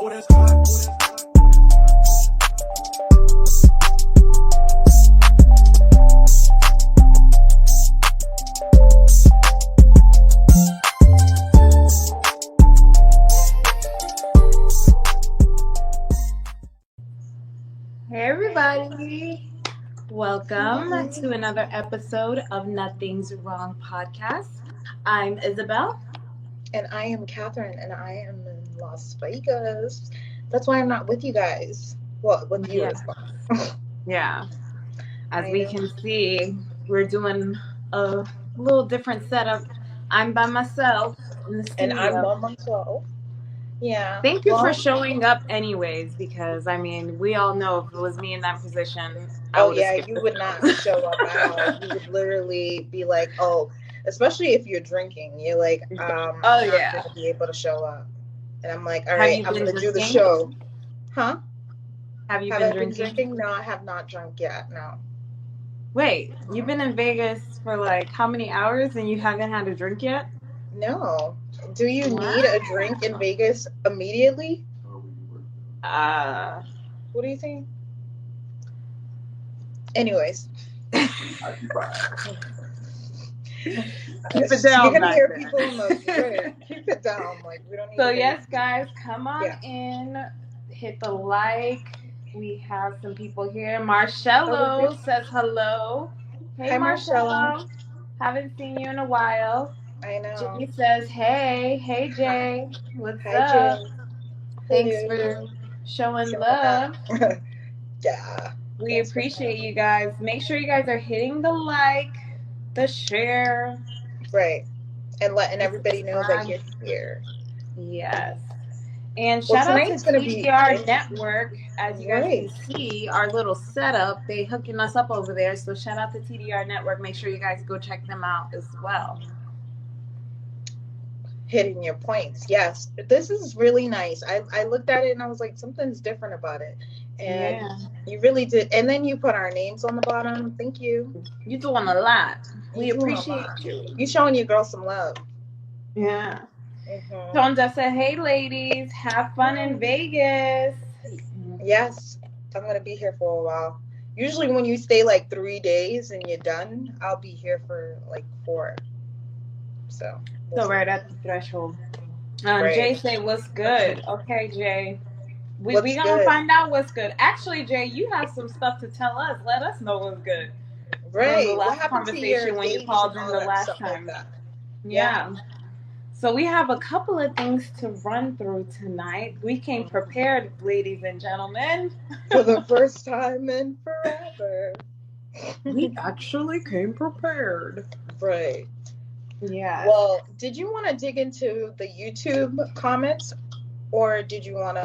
Oh, that's hot. Hey everybody, welcome to another episode of Nothing's Wrong podcast. I'm Isabel. And I am Catherine, and I am in Las Vegas. That's why I'm not with you guys. Well, with you as well. Yeah, as I we know. can see, we're doing a little different setup. I'm by myself in the And I'm studio. 112. Yeah. Thank you for Well, showing up anyways, because I mean, we all know if it was me in that position, I oh would have yeah, skipped you it. would not show up at all. You would literally be like, oh, especially if you're drinking, you're like, Oh I'm not yeah. going to be able to show up. And I'm like, all Have right, you I'm been going to do the drinking? show. Huh? Have you Have been I been drinking? drinking? No, I have not drunk yet. No. Wait, you've been in Vegas for like how many hours and you haven't had a drink yet? No. Do you Wow. need a drink in Vegas immediately? Uh, What do you think? Anyways. keep it You're down gonna back hear there. people in the keep it down. Like we don't need So to yes, guys, come on Yeah. in, hit the like. We have some people here. Marcello says hello. Hey, Hi, Marcello. Marcello. Haven't seen you in a while. I know. Jay says hey. Hey, Jay. What's Hi, up? Jay. Thanks Hello. for showing Showing love. up. Yeah. We Thanks for appreciate you guys. Make sure you guys are hitting the like, the share. Right. And letting the everybody know that subscribe. you're here. Yes. And Well, shout out to tonight's gonna be TDR Network. As you guys Right. can see, our little setup, they hooking us up over there. So shout out to TDR Network. Make sure you guys go check them out as well. Hitting your points. Yes. This is really nice. I looked at it and I was like, something's different about it. And Yeah. you really did. And then you put our names on the bottom. Thank you. You're doing a lot. We You're doing a appreciate lot. you. You showing your girl some love. Yeah. Mm-hmm. Tonda said, hey ladies, have fun in Vegas. Yes. I'm going to be here for a while. Usually when you stay like 3 days and you're done, I'll be here for like 4. So right at the threshold. Right. Jay say, what's good? Okay, Jay. We What's gonna good? find out what's good. Actually, Jay, you have some stuff to tell us. Let us know what's good. Right. The What last happened to conversation your when you dates called and in all the that last stuff time. like that? Yeah. So we have a couple of things to run through tonight. We came prepared, ladies and gentlemen. For the first time in forever. We actually came prepared. Right. Yeah. Well, did you want to dig into the YouTube comments, or how do you want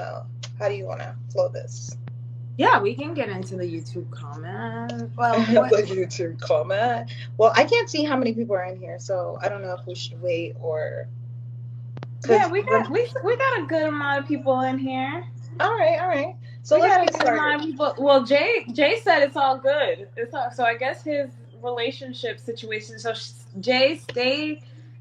to flow this? Yeah, we can get into the YouTube comment. Well, The YouTube comment. Well, I can't see how many people are in here, so I don't know if we should wait or. Yeah, we got a good amount of people in here. All right. So we let's got a get good started. amount of people. Well, Jay said it's all good. So I guess his relationship situation. So Jay,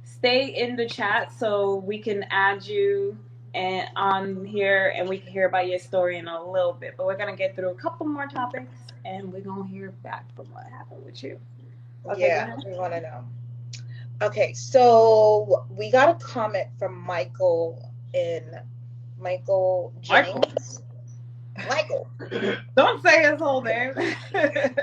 stay in the chat so we can add you and on here and we can hear about your story in a little bit. But we're gonna get through a couple more topics and we're gonna hear back from what happened with you. Okay, yeah, we want to know. Okay, so we got a comment from Michael Jennings. Michael. Don't say his whole name.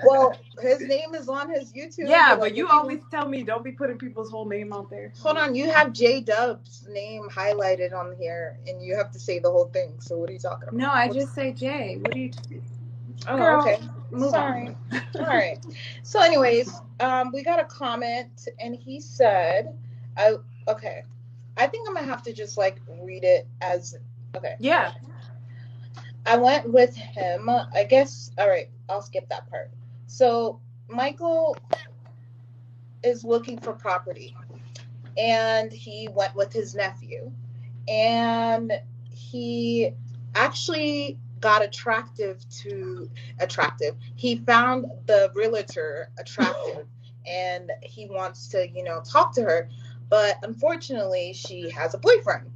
Well, his name is on his YouTube. Yeah, but you always tell me don't be putting people's whole name out there. Hold on, you have J-Dub's name highlighted on here, and you have to say the whole thing. So what are you talking about? No, I just say Jay. What do you? Oh, girl, okay. Sorry. All right. So, anyways, we got a comment, and he said, okay. I think I'm gonna have to just like read it as okay. Yeah. I went with him. I guess. All right. I'll skip that part. So Michael is looking for property, and he went with his nephew, and he actually got attractive. He found the realtor attractive, and he wants to, talk to her, but unfortunately, she has a boyfriend.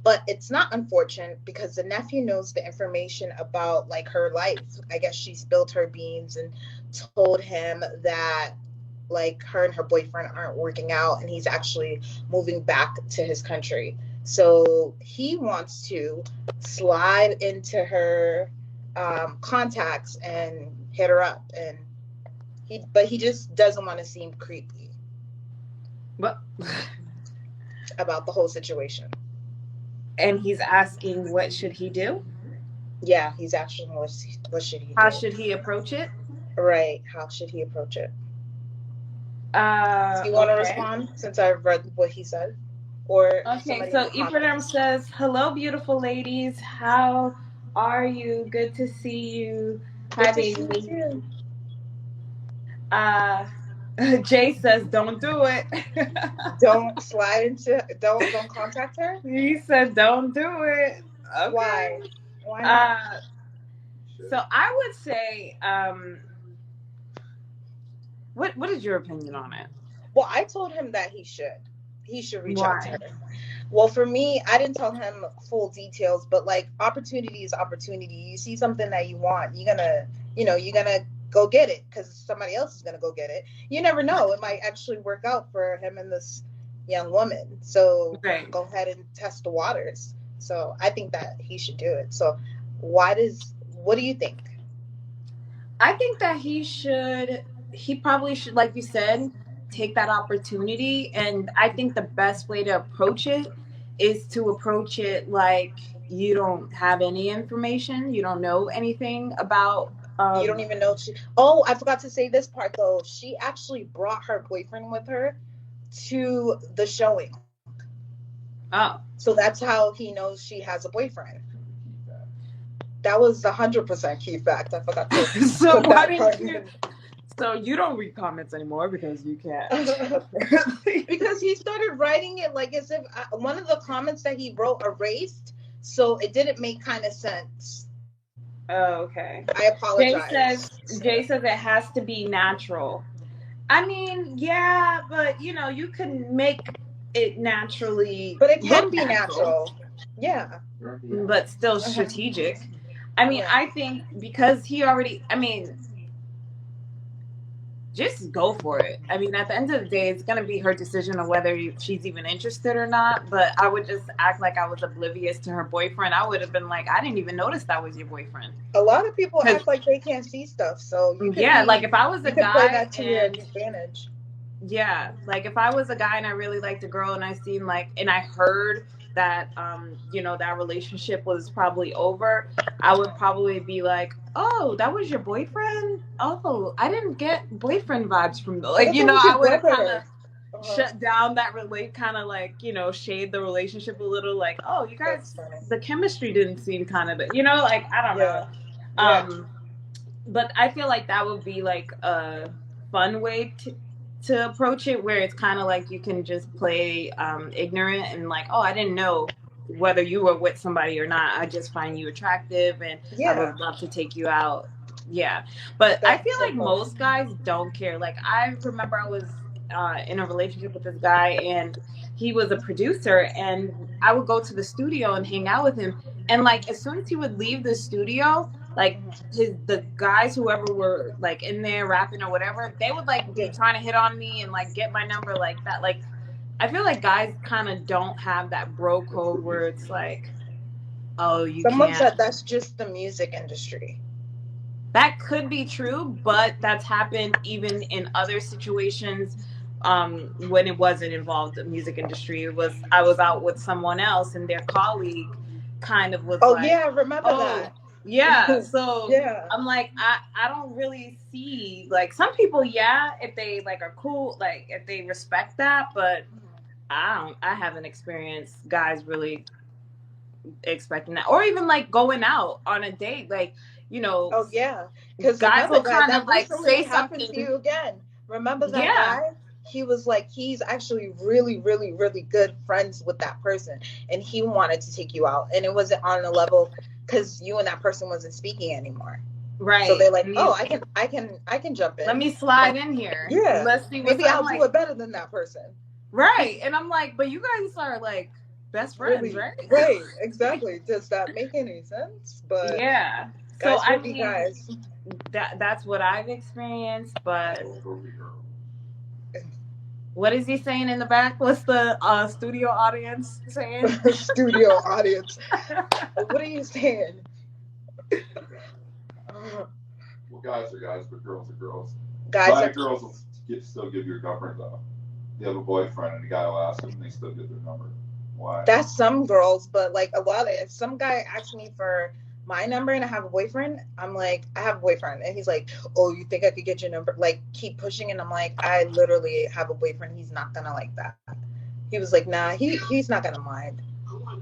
But it's not unfortunate because the nephew knows the information about like her life. I guess she spilled her beans and told him that like her and her boyfriend aren't working out and he's actually moving back to his country. So he wants to slide into her contacts and hit her up, and he just doesn't want to seem creepy. What? About the whole situation. And he's asking, what should he do? Yeah, he's asking what should he do? How should he approach it? Right. How should he approach it? Do you want to respond since I've read what he said? Or okay, so Ibrahim says, hello, beautiful ladies. How are you? Good to see you. Hi, baby. Jay says, don't do it. Don't slide into, don't contact her? He said, don't do it. Okay. Why? Why not? So I would say, what is your opinion on it? Well, I told him that he should reach out to her. Well, for me, I didn't tell him full details, but like opportunity is opportunity. You see something that you want, you're gonna go get it because somebody else is gonna go get it. You never know; it might actually work out for him and this young woman. So Go ahead and test the waters. So I think that he should do it. So what do you think? I think that he probably should, like you said, take that opportunity. And I think the best way to approach it is to approach it like you don't have any information. You don't know anything about. You don't even know. Oh, I forgot to say this part though. She actually brought her boyfriend with her to the showing. Oh. So that's how he knows she has a boyfriend. That was 100% key fact. I forgot to so put that part in. So you don't read comments anymore because you can't. Because he started writing it like as if one of the comments that he wrote erased, so it didn't make kind of sense. Oh, okay. I apologize. Jay says it has to be natural. I mean, yeah, but you can make it naturally. But it can be natural. Yeah. But still strategic. I mean, I think because he already, just go for it. I mean, at the end of the day, it's going to be her decision of whether she's even interested or not. But I would just act like I was oblivious to her boyfriend. I would have been like, I didn't even notice that was your boyfriend. A lot of people act like they can't see stuff. So like if I was a guy, play that to your advantage. Yeah, like if I was a guy and I really liked a girl and I seen and I heard that that relationship was probably over, I would probably be like, oh, that was your boyfriend? Oh, I didn't get boyfriend vibes from I would have kind of shut down that kind of shade the relationship a little, like, oh, you guys, the chemistry didn't seem kind of, I don't know. But I feel like that would be like a fun way to approach it, where it's kind of like you can just play ignorant and like, oh, I didn't know whether you were with somebody or not. I just find you attractive and I would love to take you out. Yeah. But I feel like most guys don't care. Like I remember I was in a relationship with this guy and he was a producer and I would go to the studio and hang out with him. And like as soon as he would leave the studio, like the guys, whoever were like in there rapping or whatever, they would like be trying to hit on me and like get my number like that. Like I feel like guys kind of don't have that bro code where it's like, oh, Someone said that's just the music industry. That could be true, but that's happened even in other situations when it wasn't involved in the music industry. I was out with someone else and their colleague kind of was remember that. Yeah, so I'm like, I don't really see, like, some people, if they like are cool, like if they respect that, but I haven't experienced guys really expecting that, or even like going out on a date, like, because guys will kind of like say something to you again. Remember that guy? He was like, he's actually really, really, really good friends with that person, and he wanted to take you out, and it wasn't on a level because you and that person wasn't speaking anymore. Right. So they're like, oh, I can jump in. Let me slide in here. Yeah. Let's see. Maybe I'll do it better than that person. Right. And I'm like, but you guys are like best friends, Really, right? right? Exactly. Does that make any sense? But Yeah. So guys I will be mean, guys. that's what I've experienced, but what is he saying in the back? What's the studio audience saying? Studio audience. What are you saying? Well, guys are guys, but girls are girls. Guys A lot are of girls will still give your number though. They have a boyfriend and the guy will ask them, and they still get their number. Why? that's some girls, but like a lot of if some guy asks me for my number and I have a boyfriend, I'm like, I have a boyfriend, and he's like, oh, you think I could get your number? Like, keep pushing, and I'm like, I literally have a boyfriend. He's not gonna like that. He was like, nah, he's not gonna mind.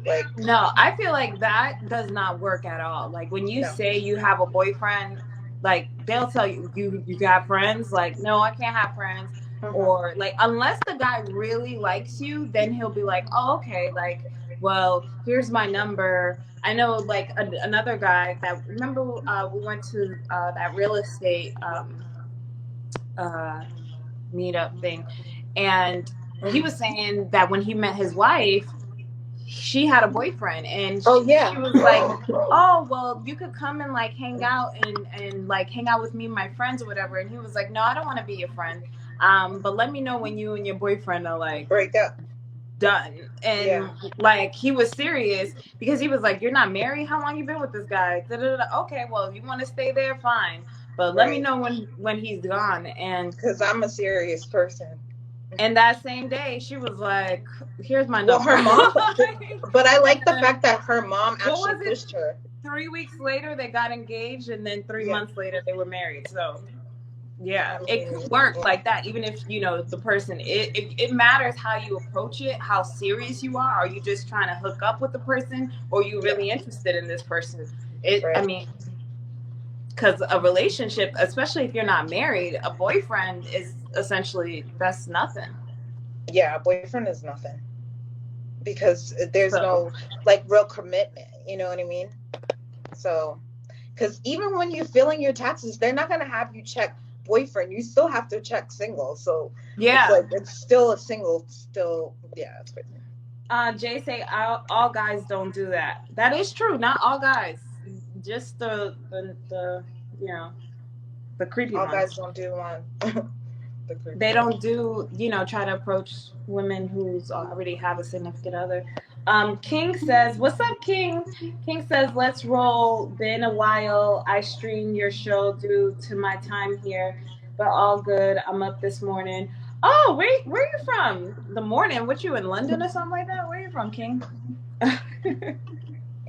Like, No, I feel like that does not work at all. Like when you no. say you have a boyfriend, like they'll tell you got friends. Like, no, I can't have friends. Or like unless the guy really likes you, then he'll be like, oh, okay, like, well, here's my number. I know like another guy that remember we went to that real estate uh, meetup thing, and he was saying that when he met his wife, she had a boyfriend, and Oh yeah. she was like, oh well, you could come and like hang out and like hang out with me and my friends or whatever. And he was like, no, I don't want to be your friend, but let me know when you and your boyfriend are like Break up. done. And Yeah. like he was serious because he was like, you're not married, how long you been with this guy? Da-da-da. Okay, well, you want to stay there, fine, but let me Right. know when he's gone. And Because I'm a serious person. and that same day she was like, here's my Well, number. her mom, but I like the fact that her mom What actually was it? pushed her. 3 weeks later they got engaged, and then 3 Yeah. months later they were married. So yeah, I it mean, could work like that, even if you know the person. It matters how you approach it, how serious you are. Are you just trying to hook up with the person, or are you really interested in this person? I Right. mean, because a relationship, especially if you're not married, a boyfriend is essentially that's nothing. Yeah, a boyfriend is nothing. Because there's So no like real commitment, you know what I mean? So, because even when you're filling your taxes, they're not gonna have you check boyfriend. You still have to check single. So yeah. it's like it's still a single. Still, yeah, it's crazy. Jay say all guys don't do that. That is true. Not all guys. Just the you know the creepy All ones. guys don't do one. They don't do, try to approach women who's already have a significant other. King says, what's up, King? King says, let's roll. Been a while. I streamed your show due to my time here, but all good. I'm up this morning. Oh, where are you from? The morning? What, you in London or something like that? Where are you from, King?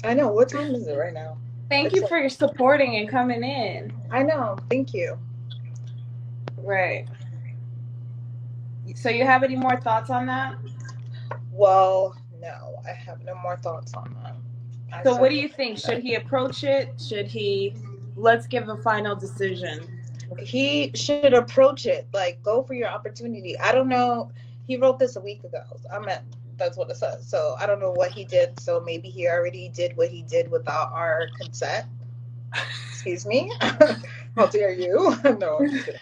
I know. What time is it right now? Thank you for your supporting and coming in. I know. Thank you. Right. So you have any more thoughts on that? Well, no, I have no more thoughts on that. So what do you think? Should he approach it? Should he? Let's give a final decision. He should approach it. Like, go for your opportunity. I don't know. He wrote this a week ago. That's what it says. So I don't know what he did. So maybe he already did what he did without our consent. Excuse me. How dare you? No, I'm just kidding.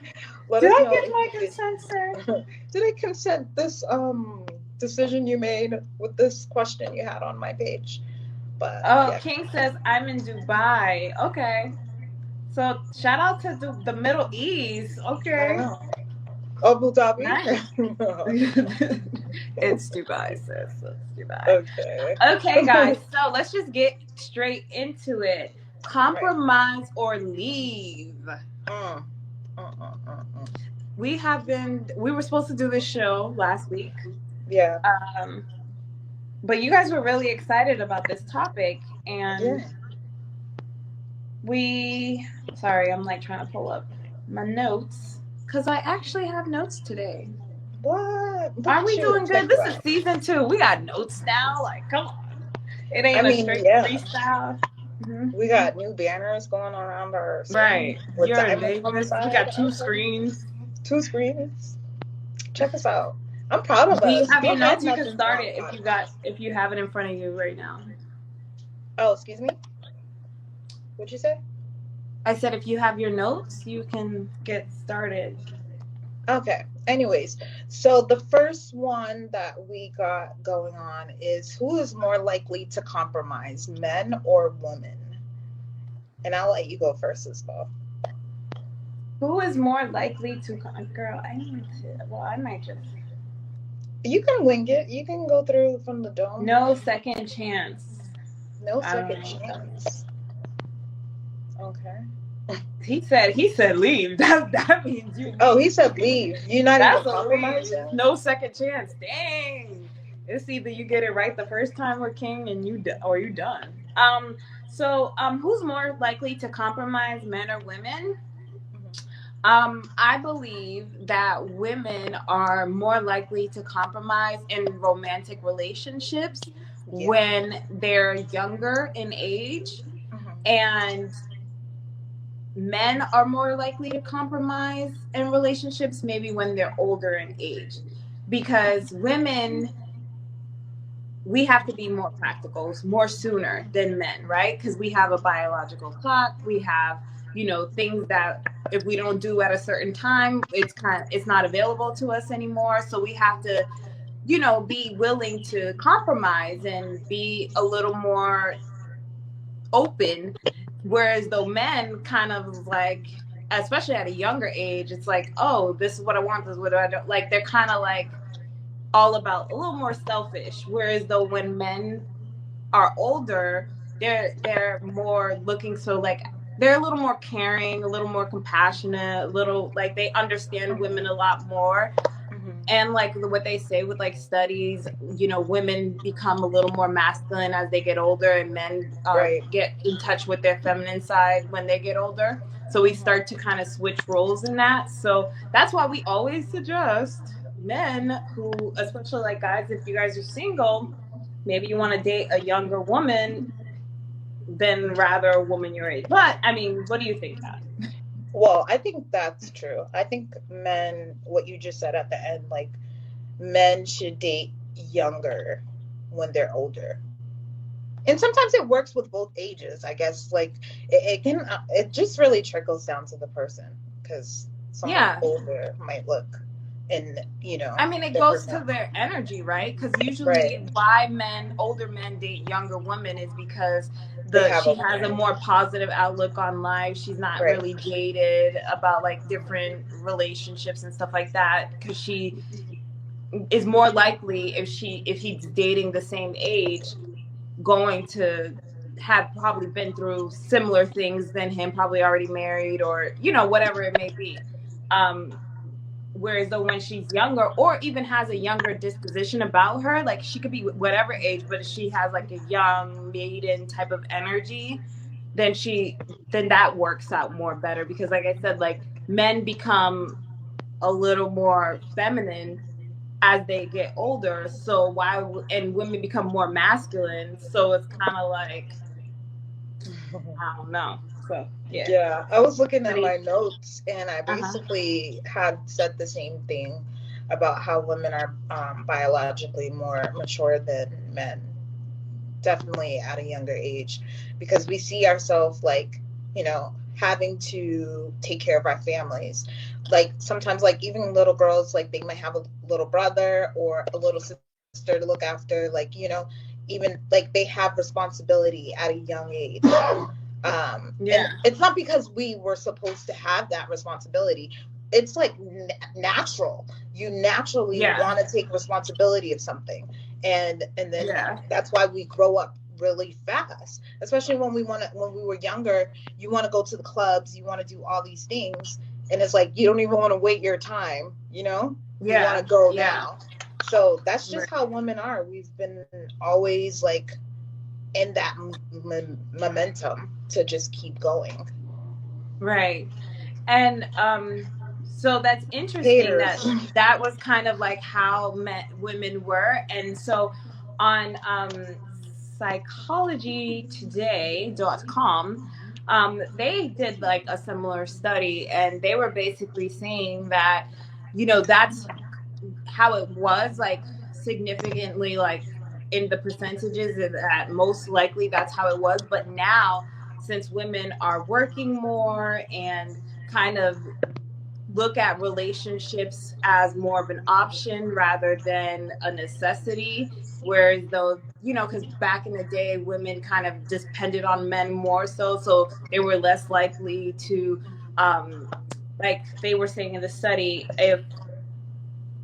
Did I get my consent, sir? Did I consent this decision you made with this question you had on my page? But yeah. King says I'm in Dubai. Okay. So shout out to the Middle East. Okay. Abu Dhabi. Nice. It's Dubai, sis. It's Dubai. Okay. Okay, guys. So let's just get straight into it. Compromise or leave. We were supposed to do this show last week. Yeah. But you guys were really excited about this topic, and sorry, I'm like trying to pull up my notes because I actually have notes today. What? Are we doing good? This is season 2. We got notes now. Like, come on. It ain't a straight freestyle. Mm-hmm. We got new banners going around our right. You're in Vegas. We got 2 screens. 2 screens. Check us out. I'm proud of us. Do you have your notes? You can start it if you have it in front of you right now. Oh, excuse me? What'd you say? I said if you have your notes, you can get started. Okay. Anyways, so the first one that we got going on is who is more likely to compromise, men or women? And I'll let you go first as well. Who is more likely to? Girl, I might just. You can wing it. You can go through from the dome. No second chance. No I don't second know. chance. Okay. He said leave. That means you. Oh, he said leave. You're not That's even a leave. compromising? No second chance. Dang. It's either you get it right the first time with King and or you done. So who's more likely to compromise, men or women? I believe that women are more likely to compromise in romantic relationships when they're younger in age, and men are more likely to compromise in relationships maybe when they're older in age, because women, we have to be more practical more sooner than men, right? Because we have a biological clock, we have things that if we don't do at a certain time, it's not available to us anymore. So we have to be willing to compromise and be a little more open, whereas though men kind of like, especially at a younger age, it's like, oh, this is what I want, this is what I don't like. They're kind of like all about a little more selfish, whereas though when men are older, they're more looking, so like they're a little more caring, a little more compassionate, a little like they understand women a lot more. And like what they say with like studies, women become a little more masculine as they get older, and men get in touch with their feminine side when they get older. So we start to kind of switch roles in that. So that's why we always suggest men who, especially like guys, if you guys are single, maybe you want to date a younger woman than rather a woman your age. But I mean, what do you think, Kat? Well, I think that's true. I think men, what you just said at the end, like men should date younger when they're older. And sometimes it works with both ages, I guess. Like it just really trickles down to the person, because someone older might look, and I mean, it goes to their energy, right? Because usually why older men date younger women is because she has a more positive outlook on life. She's not really jaded about like different relationships and stuff like that, because she is more likely, if he's dating the same age, going to have probably been through similar things than him, probably already married, or whatever it may be. Whereas though when she's younger, or even has a younger disposition about her, like she could be whatever age, but if she has like a young maiden type of energy, then that works out more better. Because like I said, like men become a little more feminine as they get older, and women become more masculine, so it's kind of like, I don't know. So yeah, I was looking at my notes, and I basically had said the same thing about how women are biologically more mature than men, definitely at a younger age, because we see ourselves like having to take care of our families. Like sometimes, like even little girls, like they might have a little brother or a little sister to look after, like even like they have responsibility at a young age. And it's not because we were supposed to have that responsibility. It's like natural. You naturally want to take responsibility of something, and then that's why we grow up really fast. Especially when we were younger, you want to go to the clubs, you want to do all these things, and it's like you don't even want to wait your time. You want to go now. So that's just how women are. We've been always like in that momentum to just keep going. Right. And so that's interesting that was kind of like how women were. And so on psychologytoday.com, they did like a similar study, and they were basically saying that that's how it was, like significantly, like in the percentages, that most likely that's how it was. But now, since women are working more and kind of look at relationships as more of an option rather than a necessity. Whereas though, you know, because back in the day, women kind of depended on men more so they were less likely to, like they were saying in the study, if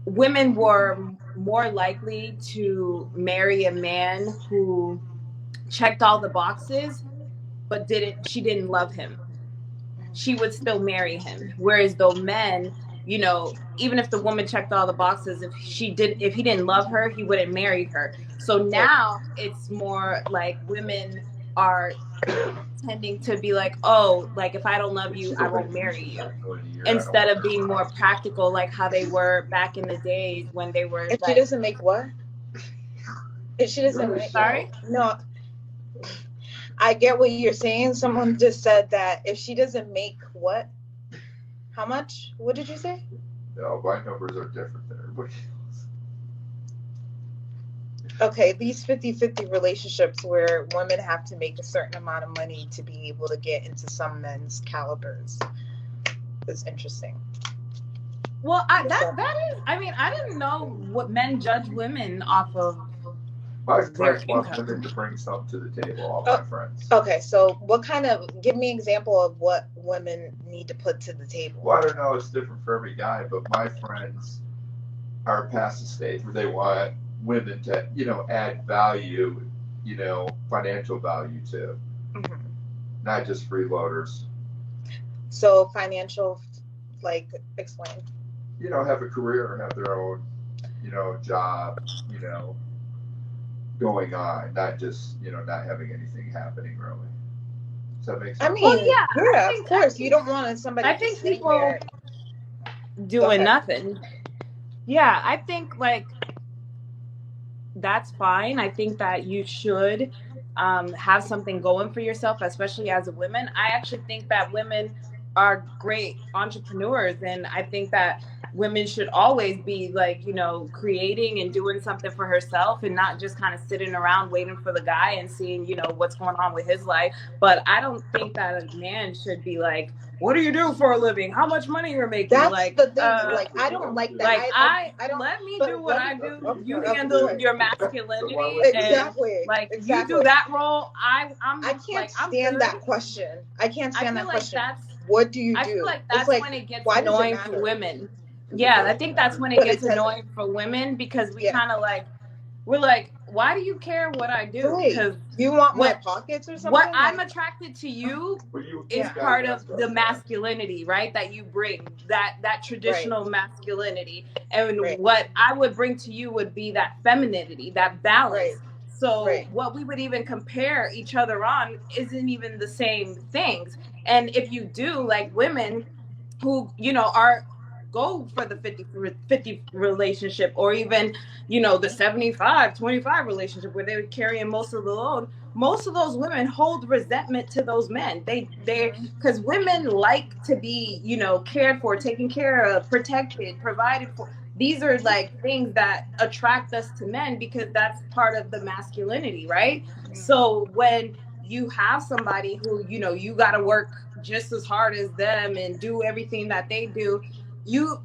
women were more likely to marry a man who checked all the boxes, but she didn't love him, she would still marry him. Whereas though men, you know, even if the woman checked all the boxes, if he didn't love her, he wouldn't marry her. So now it's more like women are tending to be like, oh, like if I don't love you, I won't marry you, instead of being more practical, like how they were back in the days when they were. If she doesn't make what? If she doesn't make, sorry? No, I get what you're saying. Someone just said that if she doesn't make what? How much? What did you say? No, my numbers are different than everybody else. Okay, these 50-50 relationships where women have to make a certain amount of money to be able to get into some men's calibers is interesting. Well, that is, I mean, I didn't know what men judge women off of. My friends want women to bring something to the table, all my friends. Okay, so give me an example of what women need to put to the table. Well, I don't know, it's different for every guy, but my friends are past the stage where they want women to, you know, add value, you know, financial value to, not just freeloaders. So financial, like, explain. You know, have a career, have their own, you know, job, you know, going on, not just, you know, not having anything happening really. Does that make sense? I mean, well, yeah, of course. You don't want somebody. I think people doing nothing. Yeah, I think like that's fine. I think that you should have something going for yourself, especially as a woman. I actually think that women are great entrepreneurs, and I think that women should always be like, you know, creating and doing something for herself and not just kind of sitting around waiting for the guy and seeing, you know, what's going on with his life. But I don't think that a man should be like, what do you do for a living? How much money you're making? That's like the thing. Like, I don't like that. Like I don't let me do what I do. You handle your masculinity. Exactly. And, like you do that role. I can't stand that question. I can't stand that question. That's, what do you do? I feel like that's when it gets annoying for women. Yeah, I think that's when it gets annoying for women because we kind of like, we're like, why do you care what I do? Because you want my pockets or something? What I'm attracted to you is part of the masculinity, right? That you bring, that traditional masculinity. And what I would bring to you would be that femininity, that balance. So what we would even compare each other on isn't even the same things. And if you do, like women who, you know, go for the 50-50 relationship, or even, you know, the 75-25 relationship where they're carrying most of the load, most of those women hold resentment to those men. They because women like to be, you know, cared for, taken care of, protected, provided for. These are like things that attract us to men because that's part of the masculinity, right? So when you have somebody who, you know, you got to work just as hard as them and do everything that they do,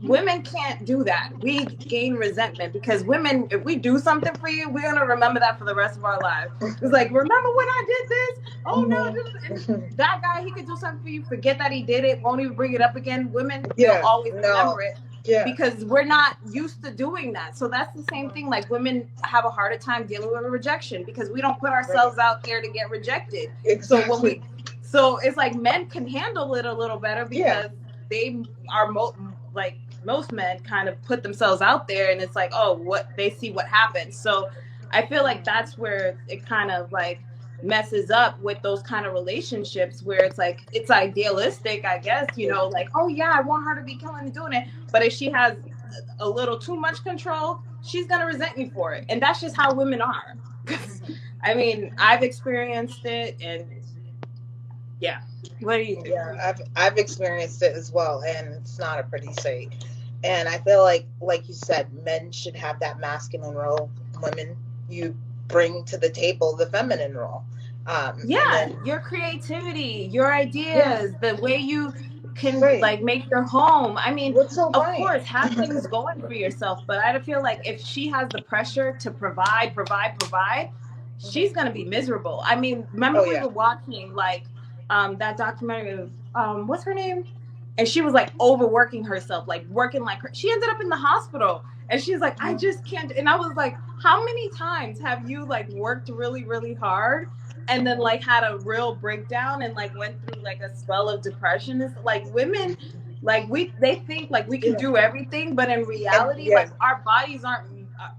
women can't do that. We gain resentment because women, if we do something for you, we're gonna remember that for the rest of our lives. It's like, remember when I did this? Oh no, that guy, he could do something for you. Forget that he did it. Won't even bring it up again. Women will always remember it. Yeah. Because we're not used to doing that. So that's the same thing. Like women have a harder time dealing with rejection because we don't put ourselves out there to get rejected. Exactly. So it's like men can handle it a little better because they are like most men kind of put themselves out there, and it's like, oh, what they see what happens. So I feel like that's where it kind of like messes up with those kind of relationships where it's like it's idealistic, I guess, you know, like, oh yeah, I want her to be killing and doing it, but if she has a little too much control, she's gonna resent you for it. And that's just how women are. I mean, I've experienced it, and what do you think? Yeah, I've experienced it as well, and it's not a pretty sight. And I feel like you said, men should have that masculine role. Women, you bring to the table the feminine role. Your creativity, your ideas, the way you can Right. like make your home. I mean, What's so of right? course, have things going for yourself, but I feel like if she has the pressure to provide, she's gonna be miserable. I mean, remember we were watching like that documentary of what's her name? And she was like overworking herself, like working like her. She ended up in the hospital, and she's like, I just can't. And I was like, how many times have you like worked really, really hard, and then like had a real breakdown and like went through like a spell of depression? It's like women, like they think like we can do everything, but in reality, like our bodies aren't.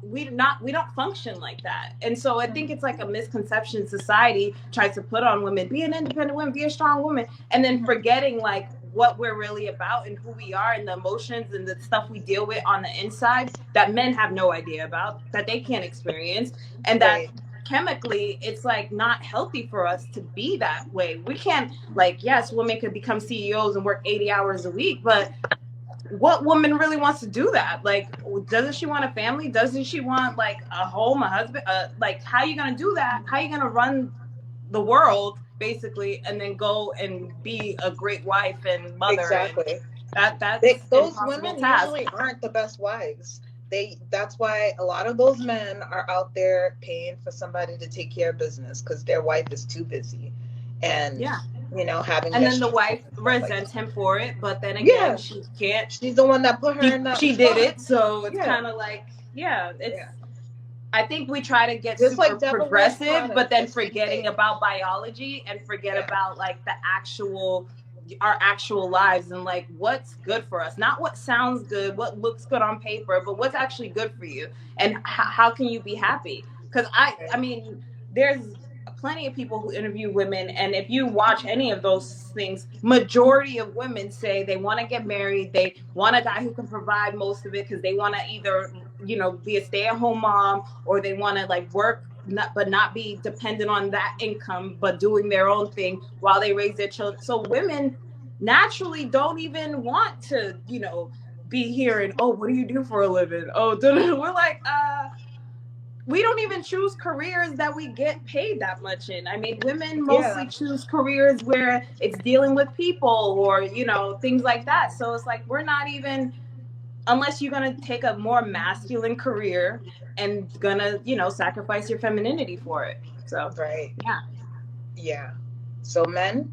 We don't function like that. And so I think it's like a misconception society tries to put on women: be an independent woman, be a strong woman, and then forgetting like what we're really about and who we are and the emotions and the stuff we deal with on the inside that men have no idea about, that they can't experience, and that chemically it's like not healthy for us to be that way. We can't, like, yes, women could become CEOs and work 80 hours a week, but what woman really wants to do that? Like, doesn't she want a family? Doesn't she want like a home, a husband? Like, how are you gonna do that? How are you gonna run the world basically, and then go and be a great wife and mother? Exactly. That's those women usually aren't the best wives. That's why a lot of those men are out there paying for somebody to take care of business because their wife is too busy, and you know, having. And then the wife resents him for it, but then again, she can't. She's the one that put her in that. She did it, so it's kind of like, it's. I think we try to get just super like progressive, but then forgetting about biology and forget about like our actual lives and like what's good for us, not what sounds good, what looks good on paper, but what's actually good for you, and how can you be happy? Because I mean, there's plenty of people who interview women, and if you watch any of those things, majority of women say they want to get married, they want a guy who can provide most of it because they want to either, you know, be a stay-at-home mom, or they want to like work but not be dependent on that income, but doing their own thing while they raise their children. So women naturally don't even want to, you know, be here and, oh, what do you do for a living? Oh, we're like, we don't even choose careers that we get paid that much in. I mean, women mostly choose careers where it's dealing with people or, you know, things like that. So it's like, we're not even, unless you're going to take a more masculine career and gonna, you know, sacrifice your femininity for it. So, Yeah. So men,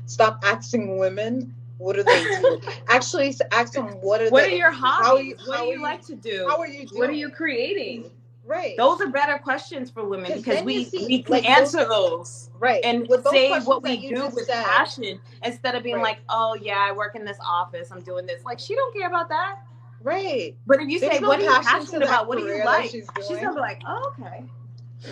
stop asking women, what do they do? Actually, ask them, what are your hobbies? What do you like to do? How are you doing? What are you creating? Right. Those are better questions for women because we can like answer those. Right. And say what we do with passion instead of being like, oh yeah, I work in this office, I'm doing this. Like, she don't care about that. Right. But if you say, what are you passionate about? What do you like? She's gonna be like, oh, okay.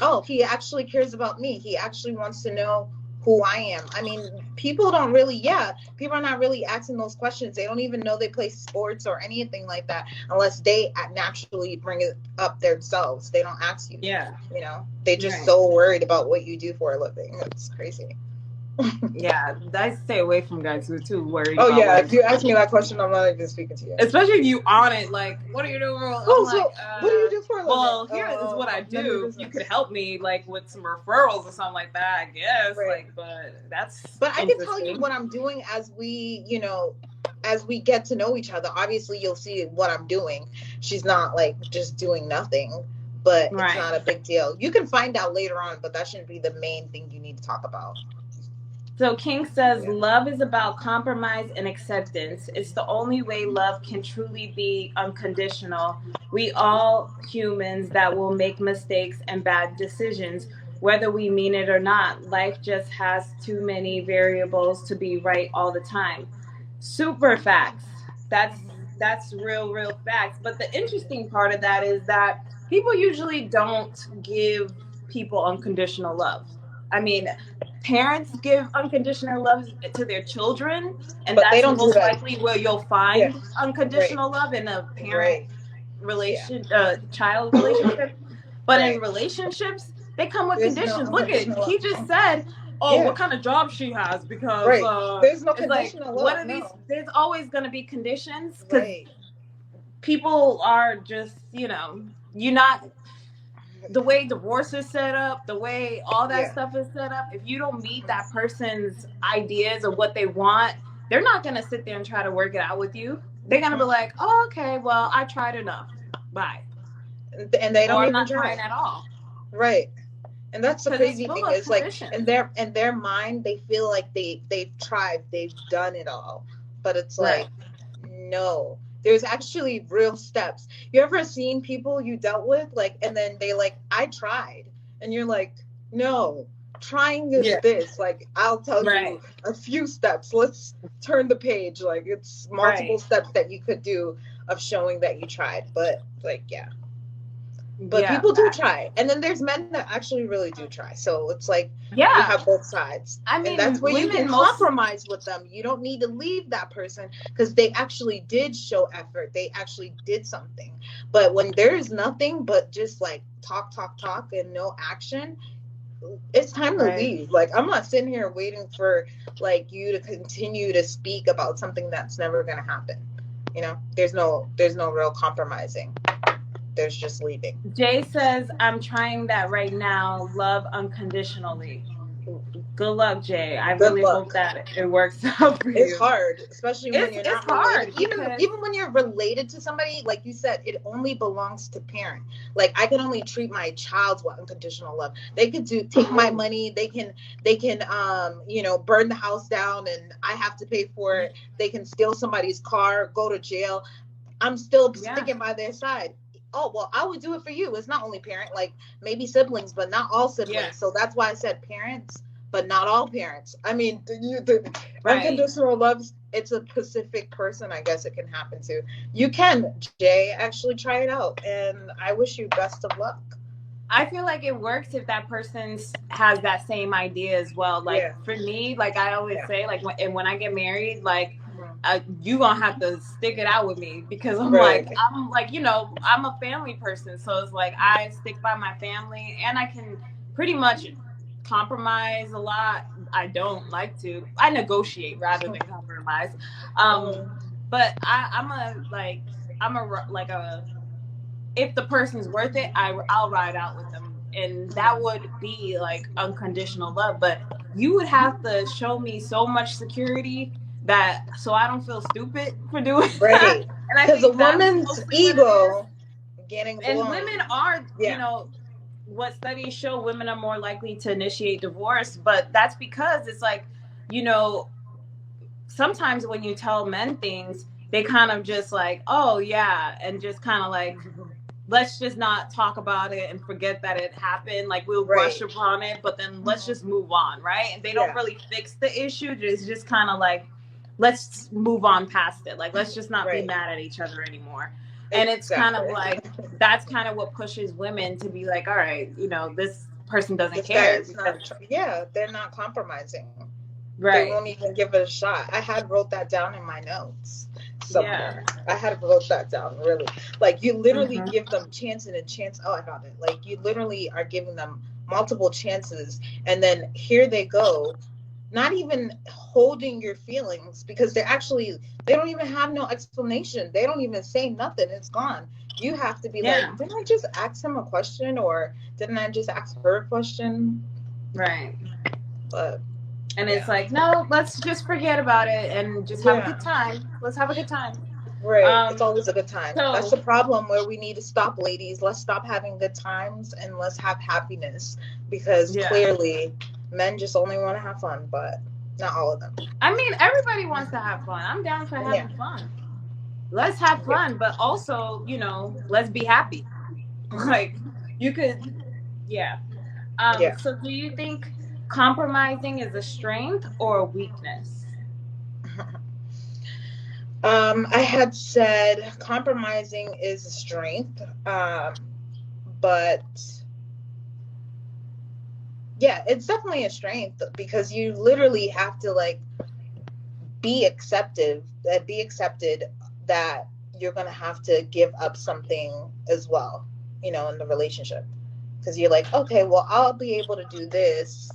Oh, he actually cares about me. He actually wants to know who I am. I mean, people are not really asking those questions. They don't even know they play sports or anything like that unless they naturally bring it up themselves. They don't ask you. Yeah. You know, they just so worried about what you do for a living. It's crazy. Yeah, I stay away from guys who are too worried. Oh yeah, if you ask me that question, I'm not even speaking to you. Especially if you on it, like, what are you doing? What do you do for a living? Well, here is what I do. You could help me, like, with some referrals or something like that, I guess. Right. Like, but that's. But I can tell you what I'm doing as we get to know each other. Obviously, you'll see what I'm doing. She's not like just doing nothing, but it's not a big deal. You can find out later on, but that shouldn't be the main thing you need to talk about. So King says, love is about compromise and acceptance. It's the only way love can truly be unconditional. We all humans that will make mistakes and bad decisions, whether we mean it or not. Life just has too many variables to be right all the time. Super facts. That's real facts. But the interesting part of that is that people usually don't give people unconditional love. I mean, parents give unconditional love to their children, and but that's most likely where you'll find unconditional love in a parent child relationship. But in relationships, they come with conditions. Look at he just said, what kind of job she has, because there's no conditional love. What are these? There's always going to be conditions because people are just, you know, you're not. The way divorce is set up, the way all that stuff is set up, if you don't meet that person's ideas of what they want, they're not gonna sit there and try to work it out with you. They're gonna be like, oh, okay, well, I tried enough. Bye. And they don't or even I'm not try trying at all. Right. And that's the 'Cause crazy it's thing. full of It's like tradition. in their mind they feel like they've tried, they've done it all. But it's Right. like, no. There's actually real steps. You ever seen people you dealt with, like, and then they like, I tried. And you're like, no, trying is Yeah. this. Like, I'll tell Right. you a few steps. Let's turn the page. Like, it's multiple Right. steps that you could do of showing that you tried. But like, yeah. But Yeah. people do try. And then there's men that actually really do try. So it's like, Yeah. you have both sides. I mean, and that's where you women can compromise with them. You don't need to leave that person because they actually did show effort. They actually did something. But when there is nothing but just like talk and no action, it's time to Right. leave. Like, I'm not sitting here waiting for like you to continue to speak about something that's never going to happen. You know, there's no real compromising. There's just leaving. Jay says, I'm trying that right now. Love unconditionally. Good luck, Jay. I Good really luck. hope that it works out for you. It's hard, especially when you're not related. because- Even when you're related to somebody, like you said, it only belongs to parent. Like, I can only treat my child with unconditional love. They could take my money. They can burn the house down and I have to pay for it. They can steal somebody's car, go to jail. I'm still sticking by their side. Oh, well, I would do it for you. It's not only parent, like maybe siblings, but not all siblings. Yeah. So that's why I said parents, but not all parents. I mean, Right. unconditional love, it's a specific person, I guess it can happen to. You can, Jay, actually try it out. And I wish you best of luck. I feel like it works if that person has that same idea as well. Like, for me, like I always say, like when I get married, like, you gonna have to stick it out with me because I'm like, I'm a family person. So it's like, I stick by my family and I can pretty much compromise a lot. I don't like to. I negotiate rather than compromise. But if the person's worth it, I'll ride out with them. And that would be like unconditional love. But you would have to show me so much security so I don't feel stupid for doing right. Because a woman's ego getting blown. And women are, what studies show, women are more likely to initiate divorce, but that's because it's like, sometimes when you tell men things, they kind of just like, oh yeah, and just kind of like, let's just not talk about it and forget that it happened. Like, we'll rush upon it, but then let's just move on, right? And they don't really fix the issue. It's just kind of like, let's move on past it. Like, let's just not be mad at each other anymore. And it's kind of like, that's kind of what pushes women to be like, all right, this person doesn't care. They're not compromising. Right. They won't even give it a shot. I had wrote that down in my notes somewhere. I had wrote that down, really. Like, you literally give them chance and a chance. Oh, I found it. Like, you literally are giving them multiple chances. And then here they go, not even holding your feelings because they don't even have no explanation. They don't even say nothing. It's gone. You have to be like, didn't I just ask him a question, or didn't I just ask her a question? Right. And it's like, no, let's just forget about it and just have a good time. Let's have a good time. Right. It's always a good time. That's the problem where we need to stop, ladies. Let's stop having good times and let's have happiness, because clearly men just only want to have fun, but not all of them. I mean, everybody wants to have fun. I'm down for having fun. Let's have fun, but also, let's be happy. Like, you could, So do you think compromising is a strength or a weakness? I had said compromising is a strength, but it's definitely a strength because you literally have to like be accepted that you're going to have to give up something as well, in the relationship, because you're like, okay, well, I'll be able to do this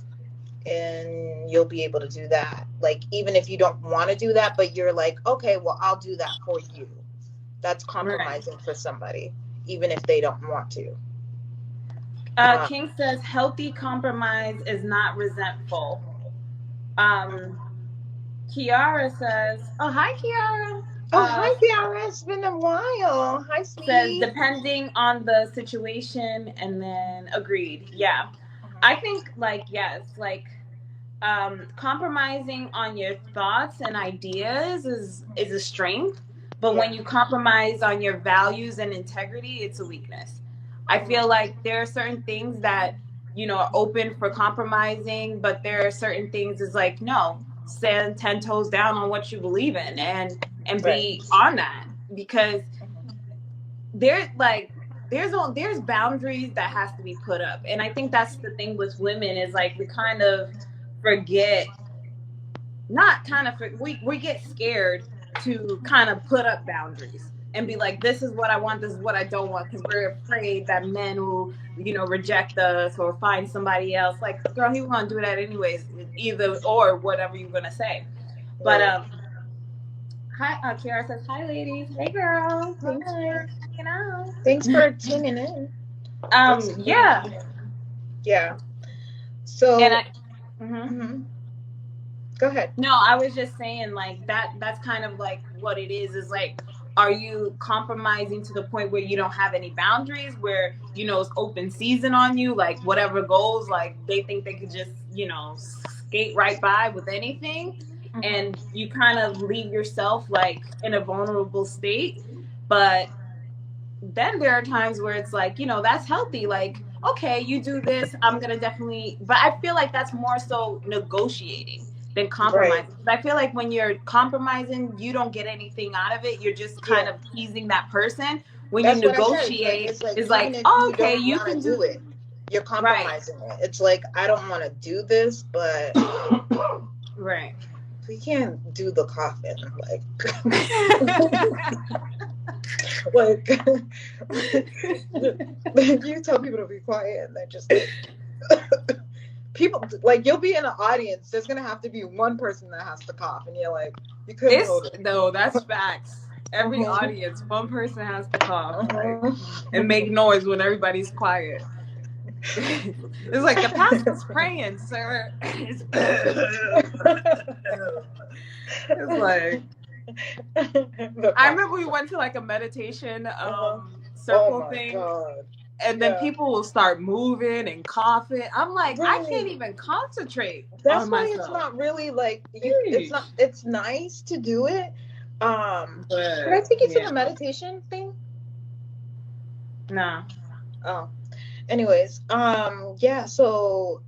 and you'll be able to do that. Like, even if you don't want to do that, but you're like, okay, well, I'll do that for you. That's compromising for somebody, even if they don't want to. King says healthy compromise is not resentful. Kiara says, oh, hi, Kiara. Oh, hi, Kiara. It's been a while. Hi, Says, sweetie. depending on the situation, and then agreed. Yeah. I think, like, yes, like, compromising on your thoughts and ideas is a strength, but when you compromise on your values and integrity, it's a weakness. I feel like there are certain things that, you know, are open for compromising, but there are certain things is like, no, stand 10 toes down on what you believe in and be on that, because there's boundaries that has to be put up. And I think that's the thing with women is like we kind of forget, we get scared to kind of put up boundaries and be like, this is what I want, this is what I don't want, because we're afraid that men will, you know, reject us or find somebody else. Like, girl, he won't do that anyways, either or whatever you're gonna say. But hi, Kiara says, hi, ladies. Hey, girl. Thanks for hanging out. Thanks for tuning in. Yeah. So, and go ahead. No, I was just saying, like, that's kind of like what it is like, are you compromising to the point where you don't have any boundaries, where, you know, it's open season on you, like whatever goes, like they think they could just, you know, skate right by with anything, and you kind of leave yourself like in a vulnerable state. But then there are times where it's like, you know, that's healthy, like, okay, you do this, I'm gonna definitely, but I feel like that's more so negotiating than compromising. I feel like when you're compromising, you don't get anything out of it. You're just kind of teasing that person. When you negotiate, it's like, oh, okay, you can do it. You're compromising it. It's like, I don't want to do this, but we can't do the coffin. Like, you tell people to be quiet, and they're just like, people, like, you'll be in an audience, there's gonna have to be one person that has to cough, and you're like, you couldn't hold it. No, that's facts. Every audience, one person has to cough and make noise when everybody's quiet. It's like the pastor's praying, sir. It's like, I remember we went to like a meditation circle thing. God. And then people will start moving and coughing. I'm like, I can't even concentrate. That's why it's not really like, it's nice to do it. But I think it's in a meditation thing. No. Oh. Anyways, so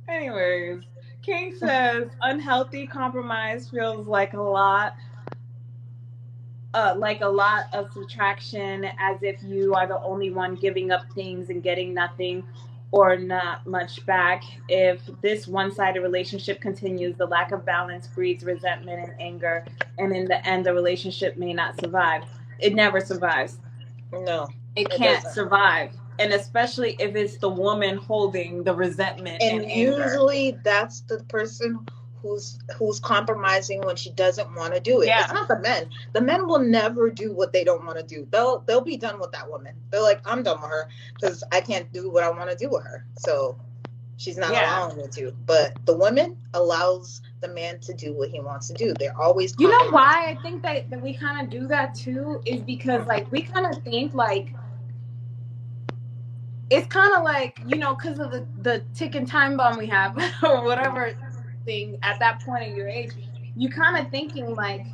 anyways, King says unhealthy compromise feels like a lot of subtraction, as if you are the only one giving up things and getting nothing or not much back. If this one-sided relationship continues, the lack of balance breeds resentment and anger, and in the end, the relationship may not survive. It never survives. No. It can't survive. And especially if it's the woman holding the resentment and anger. Usually that's the person who's compromising when she doesn't want to do it. Yeah. It's not the men. The men will never do what they don't want to do. They'll be done with that woman. They're like, I'm done with her because I can't do what I want to do with her. So she's not allowing me to. But the woman allows the man to do what he wants to do. They're always You know why I think that we kind of do that too is because like we kind of think like it's kind of like, you know, because of the ticking time bomb we have or whatever thing at that point in your age, you kind of thinking like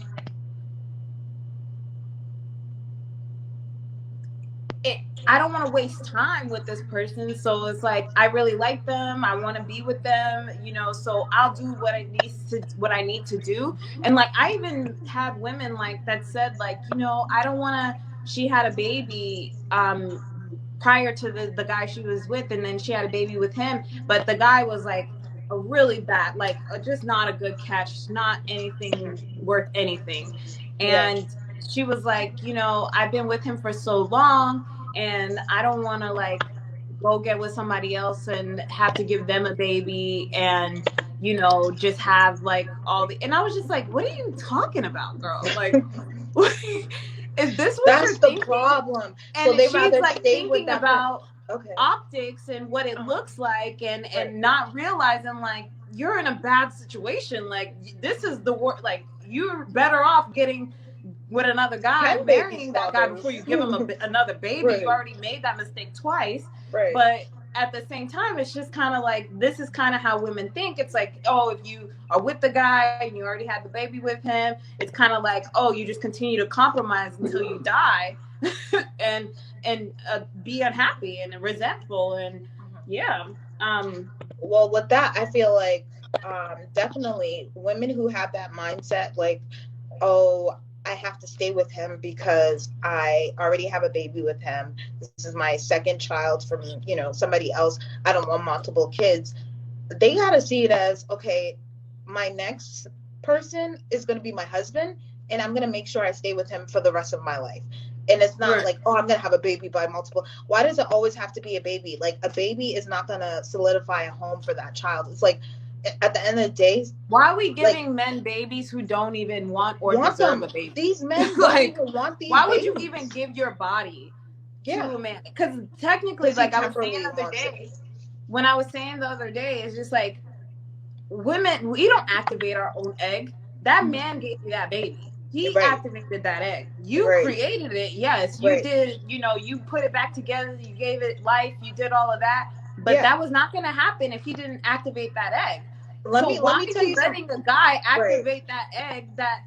I don't want to waste time with this person, so it's like I really like them, I want to be with them, you know, so I'll do what I need to do. And like I even had women like that said like, you know, I don't want to, she had a baby prior to the guy she was with, and then she had a baby with him, but the guy was like a really bad, like just not a good catch, not anything worth anything. And she was like, you know, I've been with him for so long and I don't want to like go get with somebody else and have to give them a baby and, you know, just have like all the, and I was just like, what are you talking about, girl? Like, is this what that's you're the thinking? Problem? And so they she's rather like stay thinking with that about optics and what it looks like and not realizing like you're in a bad situation. Like, this is the worst. Like, you're better off getting with another guy, marrying that guy before you give him another baby. Right. You already made that mistake twice. Right. But at the same time, it's just kind of like, this is kind of how women think. It's like, oh, if you are with the guy and you already had the baby with him, it's kind of like, oh, you just continue to compromise until you die and be unhappy and resentful. And yeah. Well, with that, I feel like definitely women who have that mindset, like, oh, I have to stay with him because I already have a baby with him. This is my second child from, somebody else. I don't want multiple kids. They got to see it as, okay, my next person is going to be my husband, and I'm going to make sure I stay with him for the rest of my life. And it's not like, oh, I'm going to have a baby by multiple. Why does it always have to be a baby? Like, a baby is not going to solidify a home for that child. It's like, at the end of the day, why are we giving men babies who don't even want or deserve a baby? These men don't even want these. Why would you even give your body to a man? Because technically, like I was saying the other day, when I was saying the other day, it's just like, women, we don't activate our own egg. That man gave you that baby. He activated that egg. You created it. Yes, you did. You put it back together. You gave it life. You did all of that. But that was not going to happen if he didn't activate that egg. Let me tell you, letting a guy activate that egg that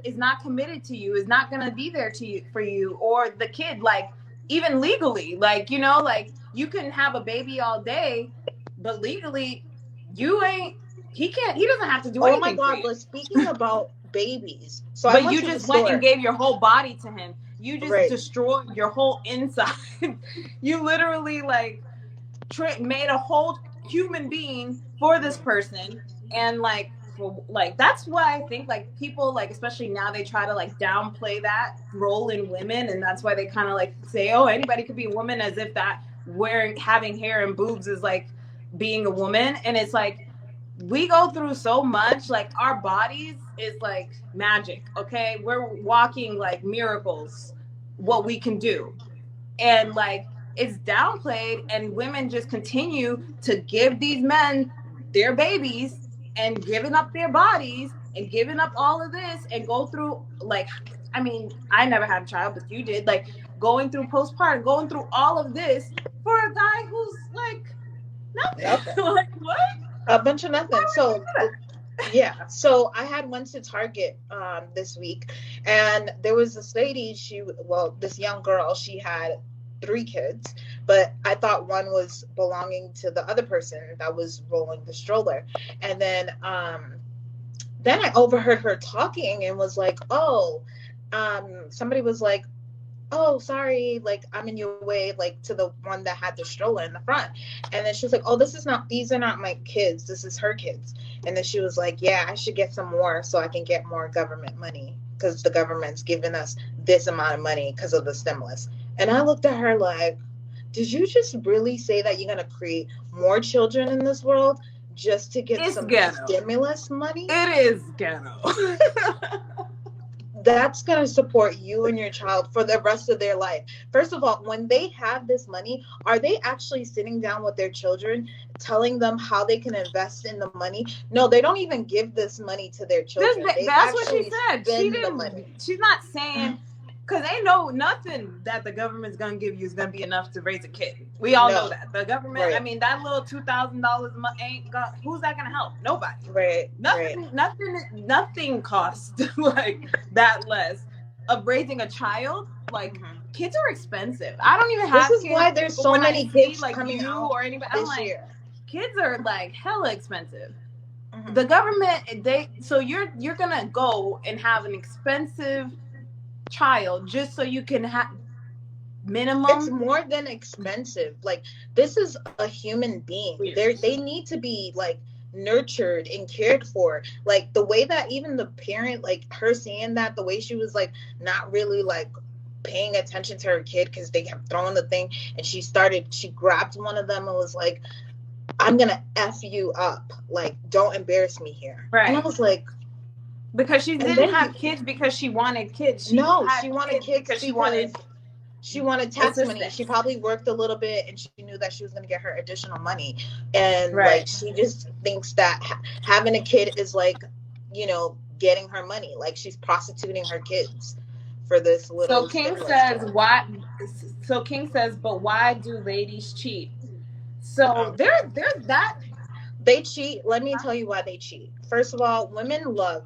is not committed to you, is not going to be there for you or the kid, like, even legally, like, like, you can have a baby all day, but legally he doesn't have to do anything. Oh my God, but speaking about babies, but you just went and gave your whole body to him. You just destroyed your whole inside. You literally, like, made a whole human being for this person. And like that's why I think, like, people, like, especially now, they try to, like, downplay that role in women, and that's why they kind of, like, say, oh, anybody could be a woman, as if that having hair and boobs is like being a woman. And it's like, we go through so much. Like, our bodies is like magic. Okay, we're walking like miracles, what we can do. And like, it's downplayed, and women just continue to give these men their babies and giving up their bodies and giving up all of this and go through, like, I mean, I never had a child, but you did, like, going through postpartum, going through all of this for a guy who's like nothing. Like, what? A bunch of nothing. So yeah, so I had went to Target this week, and there was this lady, this young girl, she had 3 kids, but I thought one was belonging to the other person that was rolling the stroller. And then I overheard her talking and was like, somebody was like, oh, sorry, like, I'm in your way, like, to the one that had the stroller in the front. And then she was like, oh, these are not my kids, this is her kids. And then she was like, yeah, I should get some more so I can get more government money, because the government's giving us this amount of money because of the stimulus. And I looked at her like, did you just really say that you're going to create more children in this world just to get some stimulus money? It is ghetto. That's going to support you and your child for the rest of their life. First of all, when they have this money, are they actually sitting down with their children, telling them how they can invest in the money? No, they don't even give this money to their children. That's what she said. She's not saying, because they know nothing that the government's going to give you is going to be enough to raise a kid. We all know that. The government, I mean, that little $2,000 ain't got, who's that going to help? Nobody. Right. Nothing costs like that less of raising a child. Like, kids are expensive. I don't even have kids. This is why there's so many kids like coming you out or anybody. I'm like, year. Kids are like hella expensive. The government, so you're going to go and have an expensive child just so you can have minimum. It's more than expensive. Like, this is a human being. They need to be like nurtured and cared for. Like, the way that even the parent, like, her saying that, the way she was like not really like paying attention to her kid because they kept throwing the thing, and she grabbed one of them and was like, I'm gonna F you up, like, don't embarrass me here. Right. And I was like, because she didn't have kids because she wanted kids. She wanted kids because She wanted tax money. assistance. She probably worked a little bit and she knew that she was going to get her additional money. And Right. like, she just thinks that having a kid is like, you know, getting her money. Like, she's prostituting her kids for this little. So King says, why? So King says, but why do ladies cheat? So there's that. They cheat. Let me tell you why they cheat. First of all, women love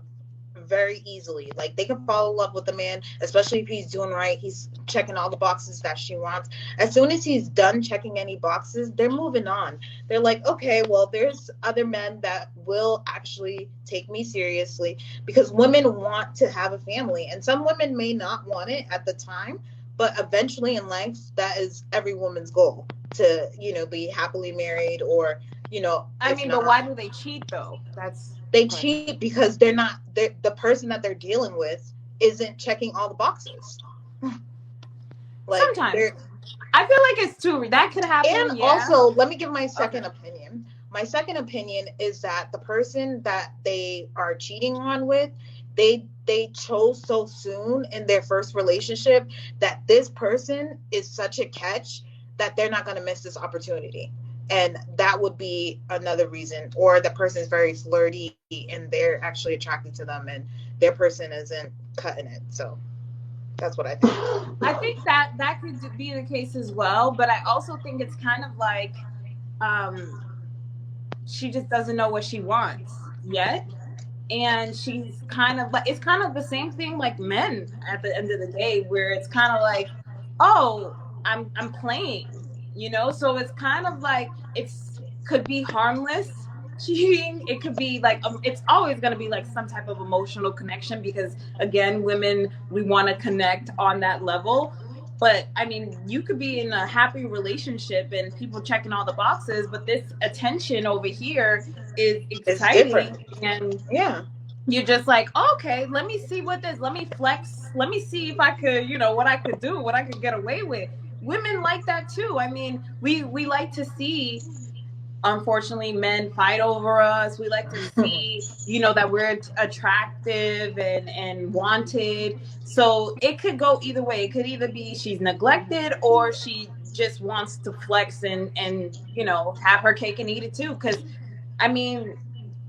very easily. Like, they can fall in love with a man, especially if he's doing right. He's checking all the boxes that she wants. As soon as he's done checking any boxes, they're moving on. They're like, okay, well, there's other men that will actually take me seriously, because women want to have a family, and some women may not want it at the time, but eventually in life, that is every woman's goal, to, you know, be happily married, or, you know. I mean, but why do they cheat though? They cheat because the person that they're dealing with isn't checking all the boxes. Like, sometimes I feel like it's too, that could happen. And also, let me give my second opinion. My second opinion is that the person that they are cheating on with, they chose so soon in their first relationship that this person is such a catch that they're not going to miss this opportunity. And that would be another reason. Or the person is very flirty and they're actually attracted to them and their person isn't cutting it. So that's what I think. I think that could be the case as well. But I also think it's kind of like she just doesn't know what she wants yet. And she's kind of like, it's kind of the same thing like men at the end of the day, where it's kind of like, oh, I'm playing. You know, so it's kind of like, could be harmless cheating. It could be like, it's always going to be like some type of emotional connection, because again, women, we want to connect on that level. But I mean, you could be in a happy relationship and people checking all the boxes, but this attention over here is exciting. And yeah, you're just like, okay, let me see let me flex. Let me see if I could, you know, what I could do, what I could get away with. Women like that too. I mean, we like to see, unfortunately, men fight over us. We like to see, you know, that we're attractive and wanted. So it could go either way. It could either be she's neglected or she just wants to flex and you know, have her cake and eat it too. Because, I mean,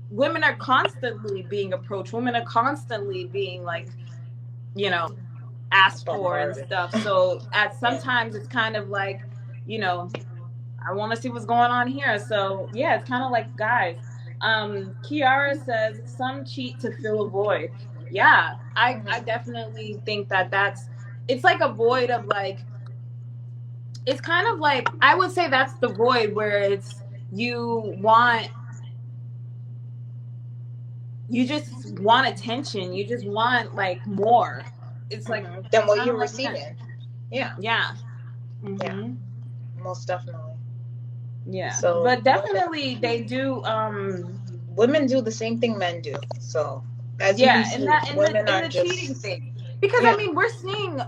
women are constantly being approached. Women are constantly being like, you know, asked for and stuff. So sometimes it's kind of like, you know, I want to see what's going on here. So yeah, it's kind of like guys. Kiara says some cheat to fill a void. Yeah, I definitely think it's like a void of like, it's kind of like, I would say that's the void where it's, you just want attention. You just want like more. It's like than what you're receiving. Yeah. Yeah. Mm-hmm. Yeah. Most definitely. Yeah. So, but definitely they do. Women do the same thing men do. So and the cheating thing. Because I mean, we're seeing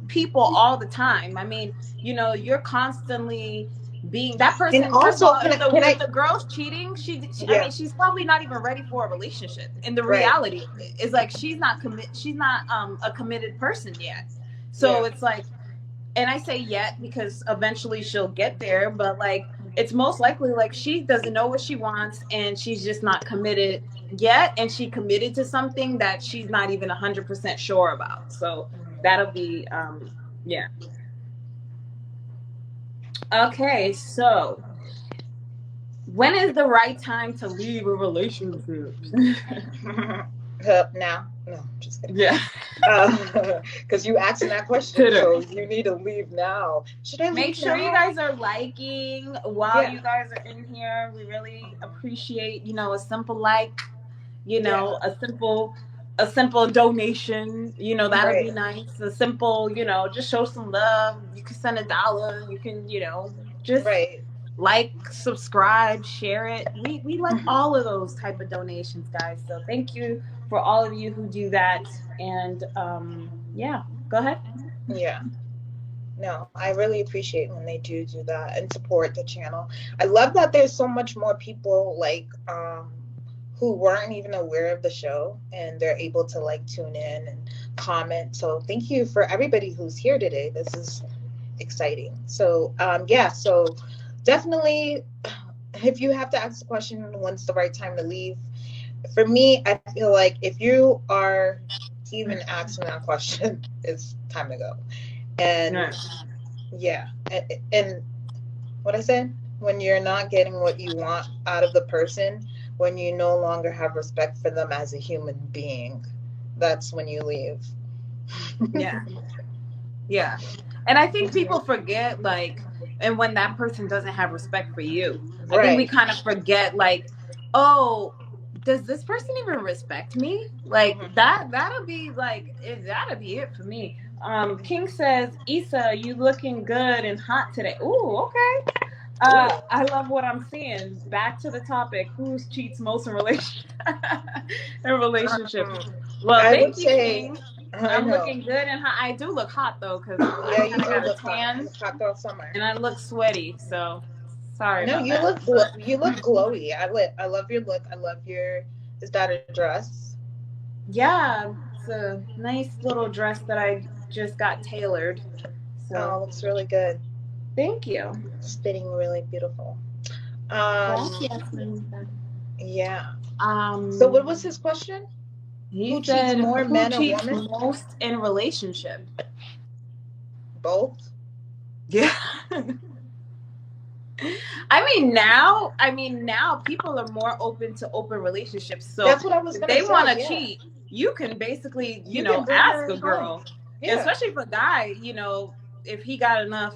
people all the time. I mean, you know, you're constantly being that person. And also, if the girl's cheating, she I mean, she's probably not even ready for a relationship. And the reality is like, she's not a committed person yet. So it's like, and I say yet because eventually she'll get there, but like, it's most likely like she doesn't know what she wants and she's just not committed yet, and she committed to something that she's not even 100% sure about. So that'll be yeah. Okay, so when is the right time to leave a relationship? Now. No, just kidding. Yeah. Because you asking that question, so you need to leave now. Should I leave Make sure you guys are liking while you guys are in here. We really appreciate, you know, a simple like, you know, a simple donation, you know, that would be nice. A simple, you know, just show some love. You can send $1. You can, you know, just like, subscribe, share it. We like all of those type of donations, guys. So thank you for all of you who do that. And yeah, go ahead. Yeah. No, I really appreciate when they do that and support the channel. I love that there's so much more people like who weren't even aware of the show, and they're able to like tune in and comment. So thank you for everybody who's here today. This is exciting. So yeah, so definitely, if you have to ask the question, when's the right time to leave? For me, I feel like if you are even asking that question, it's time to go. And yeah, and what I said, when you're not getting what you want out of the person, when you no longer have respect for them as a human being, that's when you leave. Yeah. Yeah. And I think people forget, like, and when that person doesn't have respect for you, I think we kind of forget, like, oh, does this person even respect me? Like, that'll be like, that'll be it for me. King says, Issa, you looking good and hot today. Ooh, okay. I love what I'm seeing. Back to the topic: who cheats most in relationships? Well, thank you, King. I'm looking good and hot. I do look hot though, because I got a tan. Hot girl summer. And I look sweaty. So sorry. No, you about look you look glowy. I love your look. I love your. Is that a dress? Yeah, it's a nice little dress that I just got tailored. So it looks really good. Thank you. It's fitting really beautiful. Yeah. So what was his question? He said, more who men or cheats women? most in relationship? Both. Yeah. I mean now people are more open to open relationships. So that's what I was gonna say. They want to yeah. cheat. You can basically, you know, ask a girl, especially for a guy, you know, if he got enough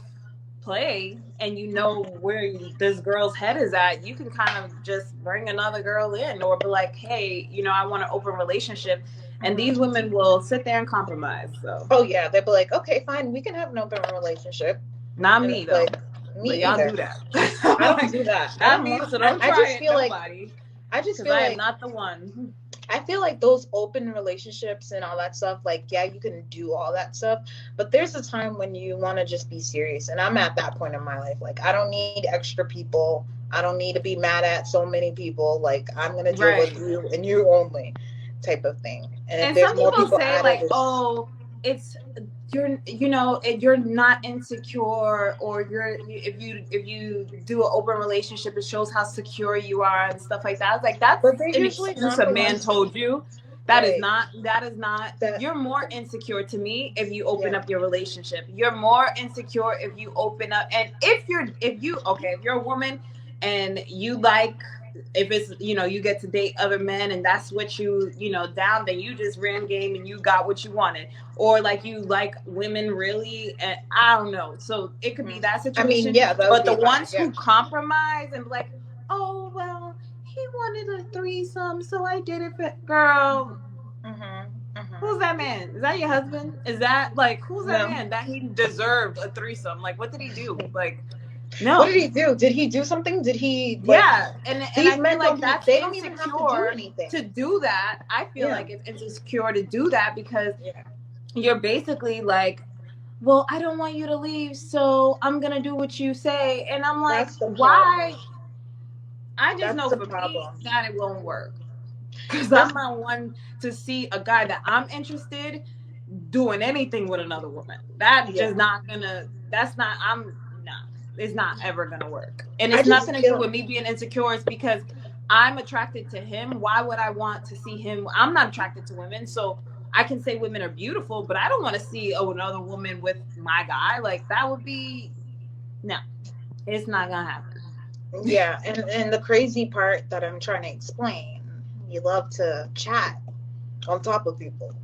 play and you know where this girl's head is at, you can kind of just bring another girl in or be like, hey, you know, I want an open relationship. And these women will sit there and compromise. So yeah, they'll be like, okay, fine, we can have an open relationship. Not and me though. Like, me y'all do that. I don't do that. Not me, so don't try I just it, feel nobody. I just feel like I'm not the one. I feel like those open relationships and all that stuff, like, yeah, you can do all that stuff, but there's a time when you want to just be serious. And I'm at that point in my life. Like, I don't need extra people. I don't need to be mad at so many people. Like, I'm going to deal with you and you only type of thing. And if there's some more people say, like, oh, it's, you're not insecure, or if you do an open relationship, it shows how secure you are and stuff like that. I was like, that's an excuse a man told you. That is not you're more insecure to me if you open up your relationship. You're more insecure if you open up. And if you're a woman and you like, if it's, you know, you get to date other men and that's what you know, down, then you just ran game and you got what you wanted. Or like you like women really, and I don't know. So it could be that situation. I mean, yeah, but the ones who compromise and be like, oh, well, he wanted a threesome, so I did it for girl. Who's that man? Is that your husband? Is that like, who's that man that he deserved a threesome? Like, what did he do? Like, no. What did he do? Did he do something? Did he? Like, yeah, and I feel like that's they don't even have to do anything to do that. I feel like it's insecure to do that because you're basically like, well, I don't want you to leave, so I'm gonna do what you say, and I'm like, why? I just know for me that it won't work because I'm not one to see a guy that I'm interested doing anything with another woman. That's just not gonna. That's not. It's not ever gonna work. And it's nothing to do with me being insecure. It's because I'm attracted to him. Why would I want to see him? I'm not attracted to women, so I can say women are beautiful, but I don't want to see another woman with my guy. Like, that would be no. It's not gonna happen. Yeah, and the crazy part that I'm trying to explain, you love to chat on top of people.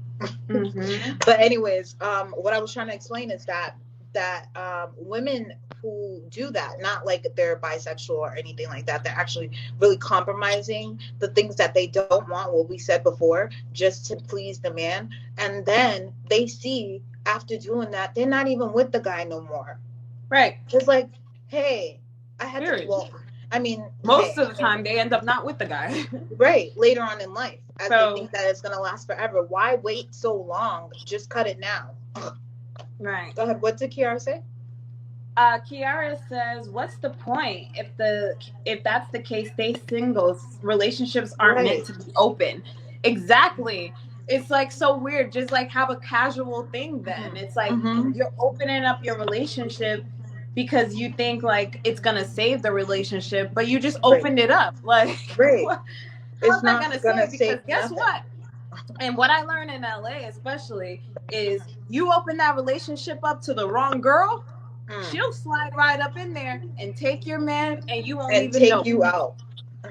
But anyways, what I was trying to explain is that women who do that, not like they're bisexual or anything like that, they're actually really compromising the things that they don't want, what we said before, just to please the man. And then they see after doing that, they're not even with the guy no more. Right. It's like, hey, I had to, well, I mean, most of the time they end up not with the guy. Right. Later on in life, as they think that it's going to last forever. Why wait so long? Just cut it now. Right. Go ahead. What did Kiara say? Kiara says, what's the point if that's the case? Stay single. Relationships aren't meant to be open. Exactly. it's like so weird. Just like have a casual thing then. It's like you're opening up your relationship because you think like it's gonna save the relationship, but you just opened it up. Like it's not gonna save because guess nothing. what? And what I learned in LA especially is you open that relationship up to the wrong girl, she'll slide right up in there and take your man and you won't even know. And take you out.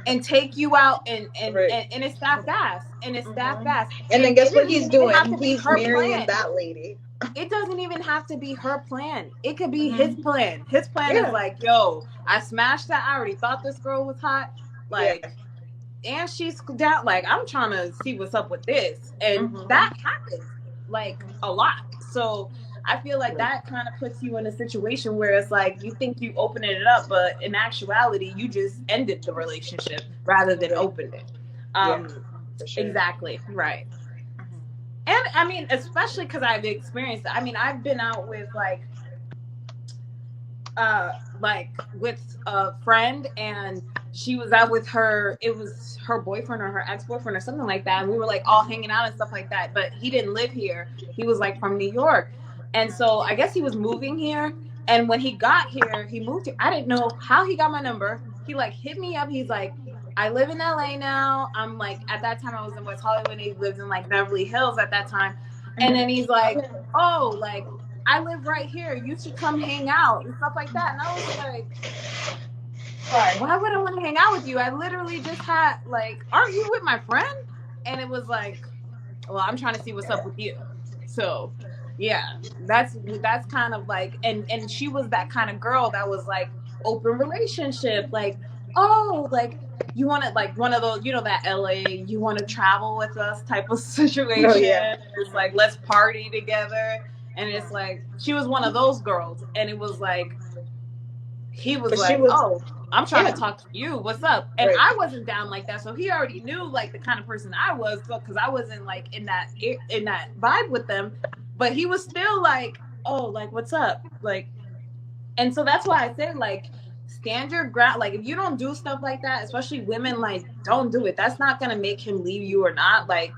And take you out and it's that fast. And it's that fast. And then guess what he's doing? He's marrying that lady. It doesn't even have to be her plan. It could be his plan. His plan is like, yo, I smashed that. I already thought this girl was hot. Like, and she's down. Like, I'm trying to see what's up with this. And that happens, like, a lot. So I feel like that kind of puts you in a situation where it's like, you think you opening it up, but in actuality, you just ended the relationship rather than opened it. For sure. Exactly. Right. And I mean, especially because I've experienced it. I mean, I've been out with like with a friend, and she was out with it was her boyfriend or her ex-boyfriend or something like that. And we were like all hanging out and stuff like that. But he didn't live here. He was like from New York. And so I guess he was moving here. And when he got here, he moved here. I didn't know how he got my number. He like hit me up. He's like, I live in LA now. I'm like, at that time I was in West Hollywood, and he lived in like Beverly Hills at that time. And then he's like, oh, like I live right here. You should come hang out and stuff like that. And I was like, why would I want to hang out with you? I literally just had like, aren't you with my friend? And it was like, well, I'm trying to see what's up with you. So yeah, that's kind of like, and she was that kind of girl that was like open relationship, like, oh, like you want to like one of those, you know, that LA, you want to travel with us type of situation. Oh, yeah. It's like, let's party together. And it's like, she was one of those girls. And it was like, he was oh, I'm trying to talk to you. What's up? And I wasn't down like that. So he already knew like the kind of person I was, because I wasn't like in that vibe with them. But he was still like, oh, like, what's up? Like, and so that's why I said, like, stand your ground. Like, if you don't do stuff like that, especially women, like, don't do it. That's not going to make him leave you or not. Like,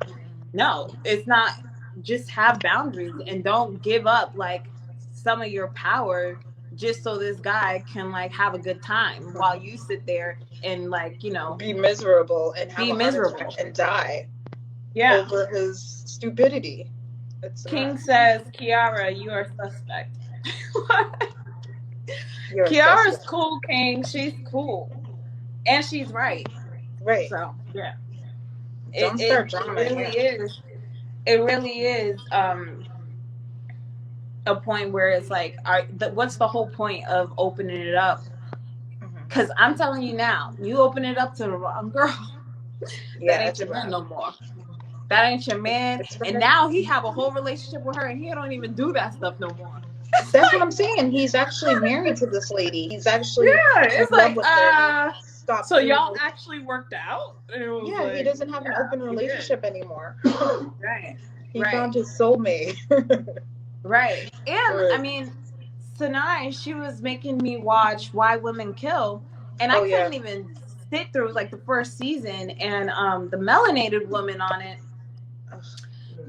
no, it's not. Just have boundaries and don't give up, like, some of your power just so this guy can, like, have a good time while you sit there and, like, you know. Be miserable and have and die. Yeah. Over his stupidity. King says, Kiara, you are suspect. Kiara's cool, King. She's cool. And she's right. Right. So, yeah. Don't start drama. It really is. It really is a point where it's like, what's the whole point of opening it up? Because I'm telling you now, you open it up to the wrong girl. That ain't your man no more. That ain't your man. And now he have a whole relationship with her, and he don't even do that stuff no more. That's what I'm saying. He's actually married to this lady. He's actually it's like, Stop. So y'all actually worked out? Yeah, like, he doesn't have an open relationship anymore. Right. He found his soulmate. Right. And I mean, Sanai, she was making me watch Why Women Kill, and I couldn't even sit through like the first season, and the melanated woman on it,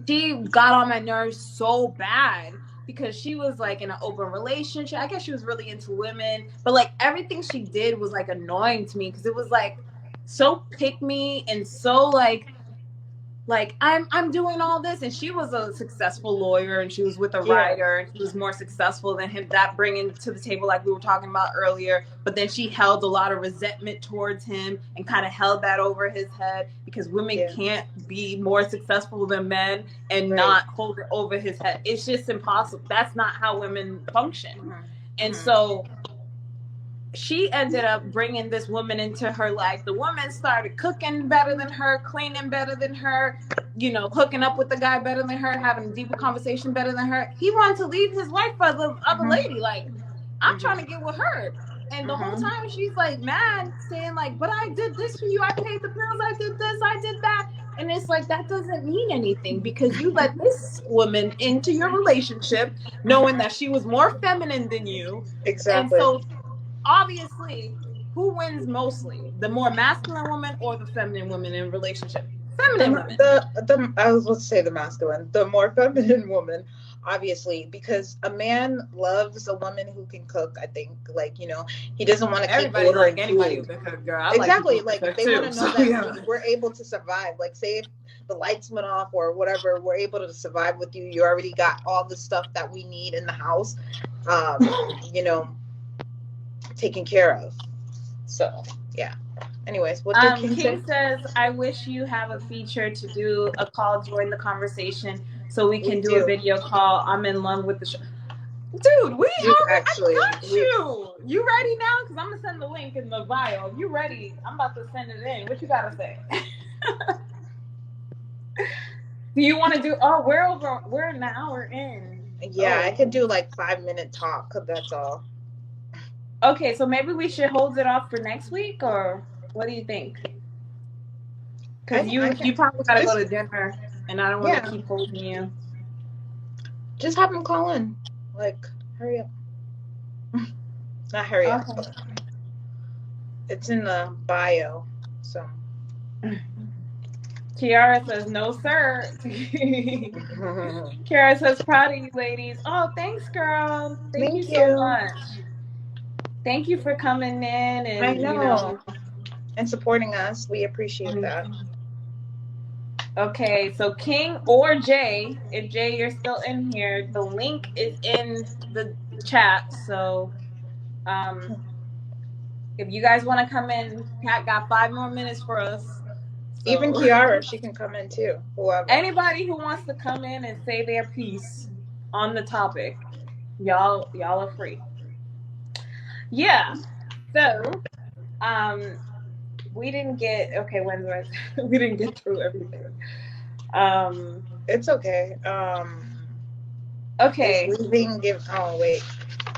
she got on my nerves so bad because she was like in an open relationship. I guess she was really into women, but like everything she did was like annoying to me because it was like so pick me and so like I'm doing all this, and she was a successful lawyer, and she was with a writer, and she was more successful than him, that bringing to the table like we were talking about earlier. But then she held a lot of resentment towards him and kind of held that over his head because women can't be more successful than men and not hold it over his head. It's just impossible. That's not how women function. And so she ended up bringing this woman into her life. The woman started cooking better than her, cleaning better than her, you know, hooking up with the guy better than her, having a deeper conversation better than her. He wanted to leave his wife for the other lady. Like, I'm trying to get with her. And the whole time she's like mad, saying like, but I did this for you. I paid the bills. I did this. I did that. And it's like, that doesn't mean anything because you let this woman into your relationship knowing that she was more feminine than you. Exactly. And so obviously, who wins mostly? The more masculine woman or the feminine woman in a relationship? Feminine women. I was about to say the masculine, the more feminine woman, obviously, because a man loves a woman who can cook. I think, like, you know, he doesn't want to keep Everybody ordering like anybody food. who can cook, girl. I Exactly, like like they want to know that we're able to survive. Like, say if the lights went off or whatever, we're able to survive with you. You already got all the stuff that we need in the house, you know, taken care of. So yeah. Anyways, what did King says, I wish you have a feature to do a call, join the conversation, so we can do a video call. I'm in love with the show. Dude, I got you. You ready now? Because I'm going to send the link in the bio. You ready? I'm about to send it in. What you got to say? Do you want to do, we're an hour in. Yeah, I could do like 5-minute talk, because that's all. Okay, so maybe we should hold it off for next week, or what do you think? Because you probably got to go to dinner, and I don't want to keep holding you. Just have him call in. Like, hurry up. Not hurry up. It's in the bio, so. Kiara says, no, sir. Kiara says, proud of you, ladies. Oh, thanks, girl. Thank you so much. Thank you for coming in and I know. And supporting us. We appreciate that. Okay, so King or Jay, if Jay you're still in here, the link is in the chat. So if you guys want to come in, Kat got 5 more minutes for us. So. Even Kiara, she can come in too. Whoever. Anybody who wants to come in and say their piece on the topic, y'all are free. Yeah. So, we didn't get we didn't get through everything. It's okay. Okay.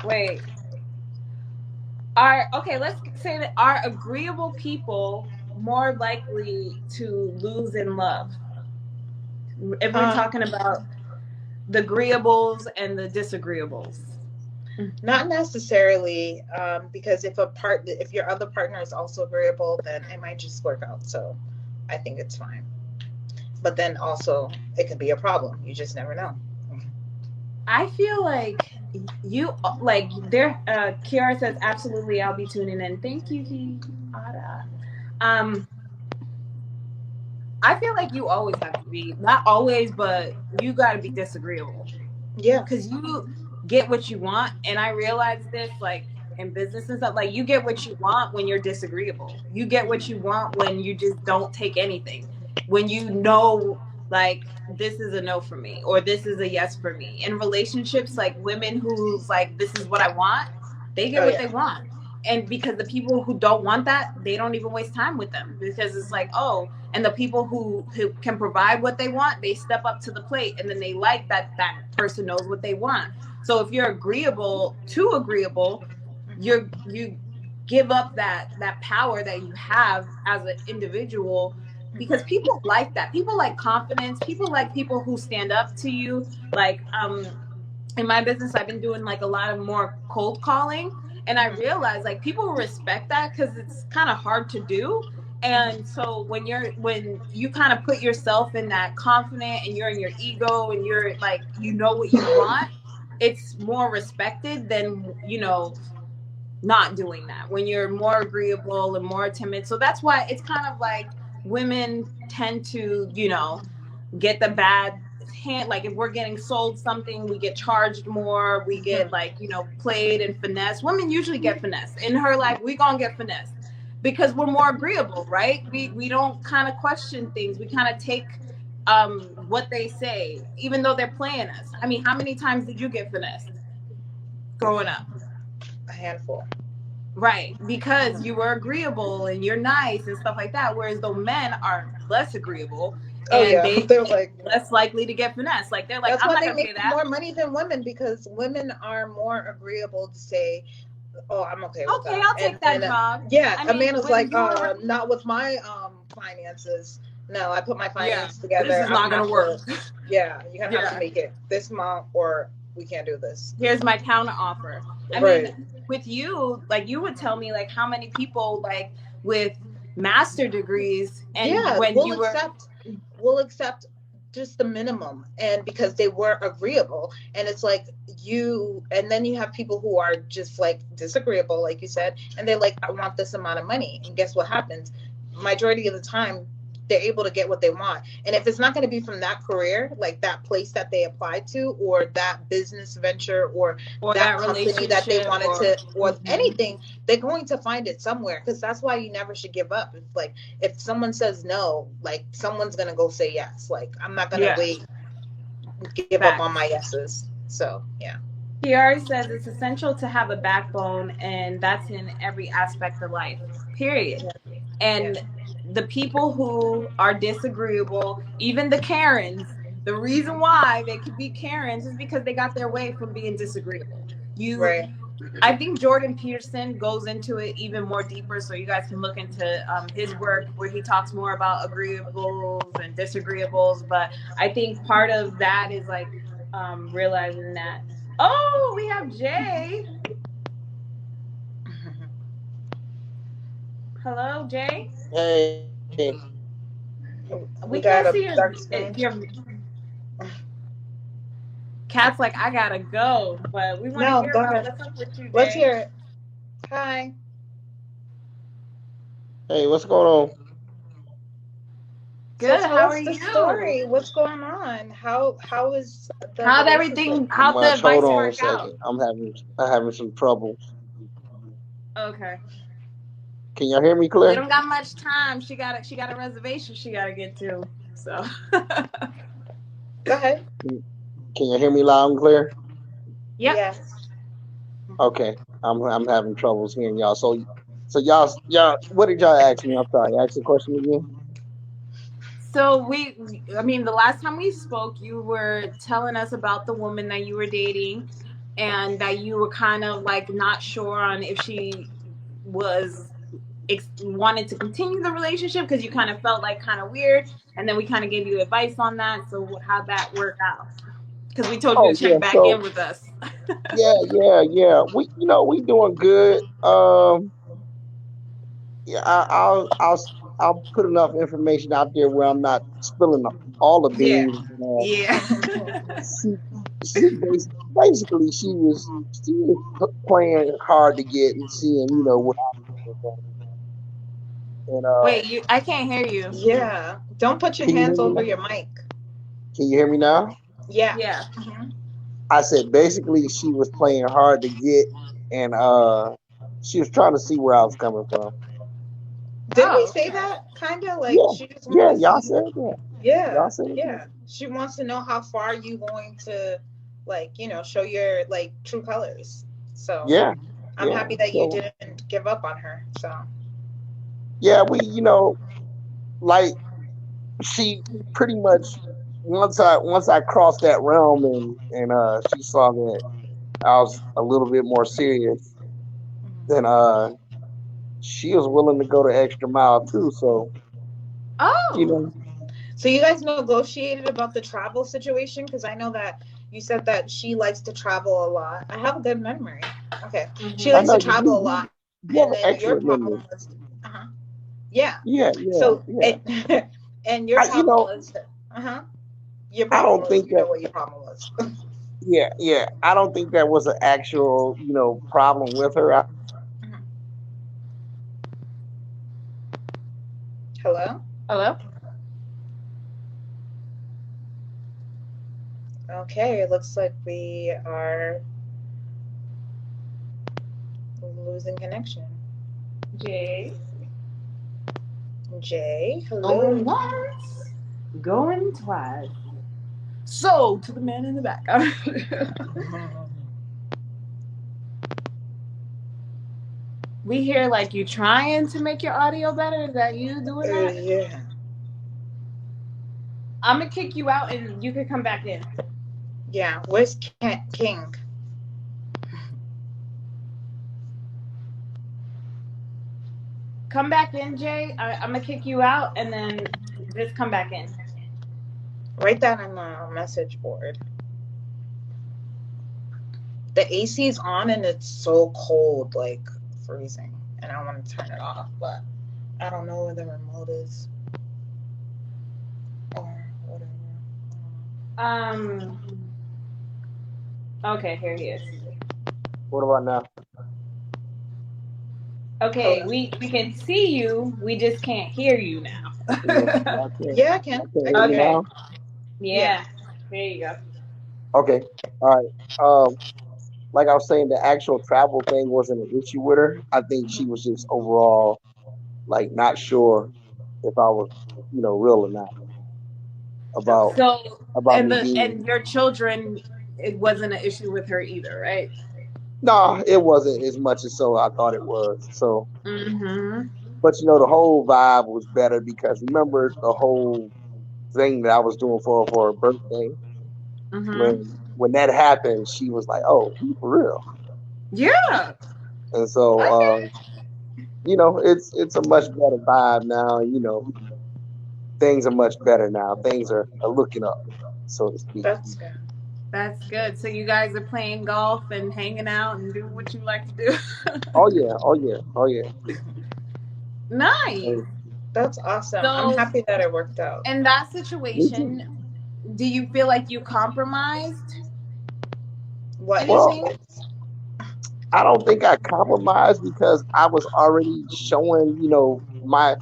Wait. Let's say that are agreeable people more likely to lose in love? If we're talking about the agreeables and the disagreeables. Not necessarily, because if your other partner is also agreeable, then it might just work out. So I think it's fine. But then also it could be a problem. You just never know. I feel like Kiara says, absolutely, I'll be tuning in. Thank you, Kiara. I feel like you always have to be, not always, but you got to be disagreeable. Yeah. Because you get what you want, and I realize this like in business and stuff, like you get what you want when you're disagreeable. You get what you want when you just don't take anything, when you know like this is a no for me or this is a yes for me. In relationships, like women who's like this is what I want, they get what they want. And because the people who don't want that, they don't even waste time with them, because it's like, oh, and the people who can provide what they want, they step up to the plate, and then they like that person knows what they want. So if you're too agreeable, you give up that power that you have as an individual, because people like that. People like confidence. People like people who stand up to you. Like in my business, I've been doing like a lot of more cold calling. And I realized like people respect that because it's kind of hard to do. And so when you kind of put yourself in that confident and you're in your ego and you're like, you know what you want, it's more respected than, not doing that when you're more agreeable and more timid. So that's why it's kind of like women tend to, get the bad hand. Like if we're getting sold something, we get charged more, we get played and finesse. Women usually get finesse. In her life, we gonna get finesse because we're more agreeable, right? We don't kind of question things. We kind of take what they say, even though they're playing us. I mean, how many times did you get finessed growing up? A handful. Right, because you were agreeable and you're nice and stuff like that, whereas the men are less agreeable. And they're like less likely to get finesse. Like they're like, that's I'm why not they gonna make pay that. More money than women, because women are more agreeable to say, "Oh, I'm okay with that." Okay, I'll take that job. Yeah, a man is like, "Not with my finances. No, I put my finances together. This is not gonna work." Yeah, you're gonna have to make it this month, or we can't do this. Here's my counter offer. I mean, with you, like you would tell me like how many people like with master degrees, and Yeah, when we'll you were accept just the minimum, and because they were agreeable. And it's like and then you have people who are just like disagreeable, like you said, and they're like, I want this amount of money. And guess what happens? Majority of the time they're able to get what they want. And if it's not going to be from that career, like that place that they applied to, or that business venture, or that company that they wanted or anything, they're going to find it somewhere. Because that's why you never should give up. It's like, if someone says no, like someone's going to go say yes. Like, I'm not going to give up on my yeses. So yeah. Kiara says it's essential to have a backbone, and that's in every aspect of life, period. And the people who are disagreeable, even the Karens, the reason why they could be Karens is because they got their way from being disagreeable. I think Jordan Peterson goes into it even more deeper, so you guys can look into his work where he talks more about agreeables and disagreeables. But I think part of that is like realizing that. Oh, we have Jay. Hello, Jay. Hey. We can't see your Cat's like, I gotta go, but we want to hear about what's up with you, Jay. Let's hear it. Hi. Hey, what's going on? Good. So how are you? Story? What's going on? How'd everything? How'd the advice work out? I'm having some trouble. Okay. Can y'all hear me clear? We don't got much time. She got a reservation she gotta get to. So. Go ahead. Can you hear me loud and clear? Yep. Yes. Okay. I'm having troubles hearing y'all. So y'all, what did y'all ask me? I'm sorry. Ask the question again. So the last time we spoke, you were telling us about the woman that you were dating, and that you were kind of like not sure on if she wanted to continue the relationship because you kind of felt like kind of weird, and then we kind of gave you advice on that. So how'd that work out? Because we told you to check back in with us. Yeah. We doing good. Yeah, I'll put enough information out there where I'm not spilling all the beans. She basically she was playing hard to get and seeing what I'm doing. And wait, I can't hear you. Yeah, don't put your hands over your mic. Can you hear me now? Yeah. Mm-hmm. I said basically she was playing hard to get, and she was trying to see where I was coming from. Did we say that? Kind of like she just y'all said that. Yeah, y'all said that. She wants to know how far you going to, show your true colors. So I'm happy that you didn't give up on her. So we she pretty much once I crossed that realm and she saw that I was a little bit more serious, then she was willing to go the extra mile too. So so you guys negotiated about the travel situation, because I know that you said that she likes to travel a lot. I have a good memory. Okay. Mm-hmm. She likes to travel a lot. And then your problem was yeah. So and your problem was your problem was what your problem was. Yeah. I don't think that was an actual, problem with her. Hello? Okay, it looks like we are losing connection. Jay, hello. Going once, going twice. So, to the man in the back. We hear like you trying to make your audio better. Is that you doing that? Yeah. I'm gonna kick you out and you can come back in. Yeah. Where's King? Come back in, Jay. I'm gonna kick you out and then just come back in. Write that on the message board. The AC is on and it's so cold, like freezing, and I want to turn it off, but I don't know where the remote is. Or whatever. Okay, here he is. What about now? Okay, we can see you. We just can't hear you now. Yeah, I can. I I can hear can you hear Okay. you. now. Yeah. There you go. Okay. All right. Like I was saying, the actual travel thing wasn't an issue with her. I think she was just overall like not sure if I was, real or not about So about me being. and your children, it wasn't an issue with her either, right? No, it wasn't as much as so I thought it was. So, Mm-hmm. but the whole vibe was better because remember the whole thing that I was doing for her birthday. Mm-hmm. When that happened, she was like, "Oh, he for real." Yeah. And so, Okay. it's a much better vibe now. Things are much better now. Things are looking up, so to speak. That's good. That's good. So you guys are playing golf and hanging out and doing what you like to do. Oh yeah, oh yeah, oh yeah. Nice. And That's awesome. I'm So happy that it worked out. in that me too. situation, do you feel like you compromised What in Well, anything? ways? I don't think I compromised because I was already showing, my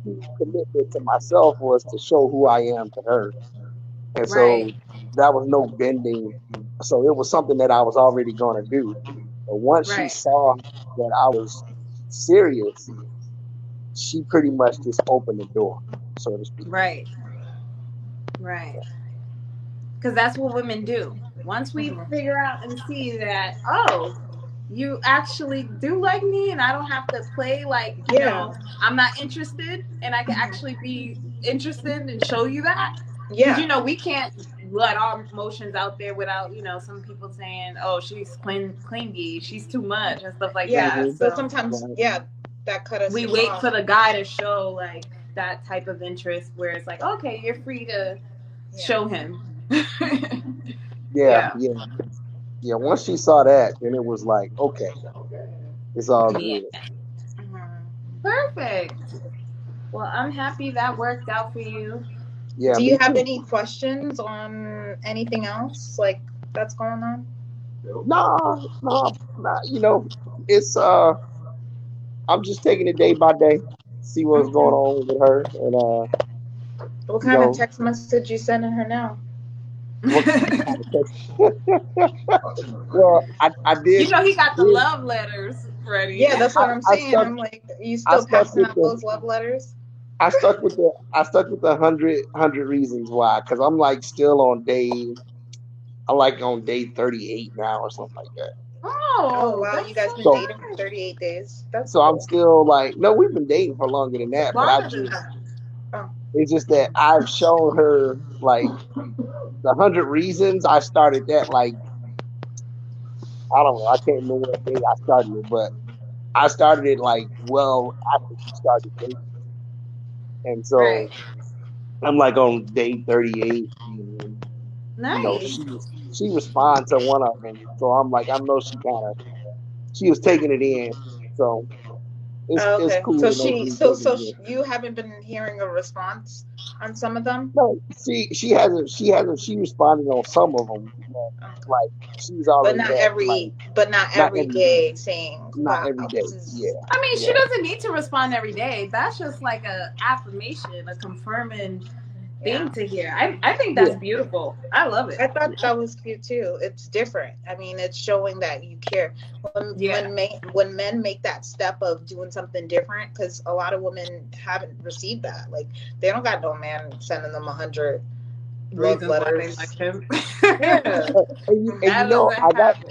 true commitment to myself was to show who I am to her. And so Right. that was no bending. So it was something that I was already going to do. But once she Right. saw that I was serious, she pretty much just opened the door, so to speak. Right. Right. Because that's what women do. Once we Mhm. figure out and see that, oh, you actually do like me and I don't have to play like, Yeah. I'm not interested and I can actually be interested and show you that. Because, Yeah. we can't let our emotions out there without, some people saying, oh, she's clingy, she's too much and stuff like Yeah. that. Hmm. So So sometimes, Right. yeah, that cut us we wait off. for the guy to show like that type of interest where it's like, okay, you're free to Yeah. show him. Yeah, Yeah. yeah, yeah. Once she saw that, then it was like, okay, it's all Yeah. good. Mhm. Perfect. Well, I'm happy that worked out for you. Yeah, Do me you have too. any questions on anything else like that's going on? No, no, nah, it's I'm just taking it day by day, see what's going Okay. on with her, and What you kind of know, text message you sending her now? what kind of text. Well, He I got the did, love letters ready. Yeah, that's I, what I'm I saying. stuck, I'm like, are you I still stuck passing with out the, those love letters? I stuck with the hundred reasons why, because I'm like still on I'm like on day 38 now or something like that. Oh Oh, wow, you that's guys so been So, dating for nice. 38 days. That's so I'm cool. still like, no, we've been dating for longer than that, but Longer than that. Oh, it's just that I've shown her like the 100 reasons. I started that like, I don't know, I can't remember what day I started it, but I started it like well after we started dating, and so Right. I'm like on day 38, and Nice. she responds to one of them, so I'm like I know she was taking it in, so it's okay. cool So to know she, she's so taking so it in. you haven't been hearing a response on some of them? No, she responded on some of them, but Okay. like she's already had like But not not every every day, day saying, not "Wow, every this day, is." yeah, I mean, she yeah, doesn't need to respond every day. That's just like a affirmation, a confirming Yeah. thing to hear. I think that's yeah, beautiful. I love it. I thought that was cute too. It's different. I mean, it's showing that you care. Yeah. When men make that step of doing something different, because a lot of women haven't received that. Like they don't got no man sending them 100 love Reasons why they like letters. him. Yeah. and That doesn't happen.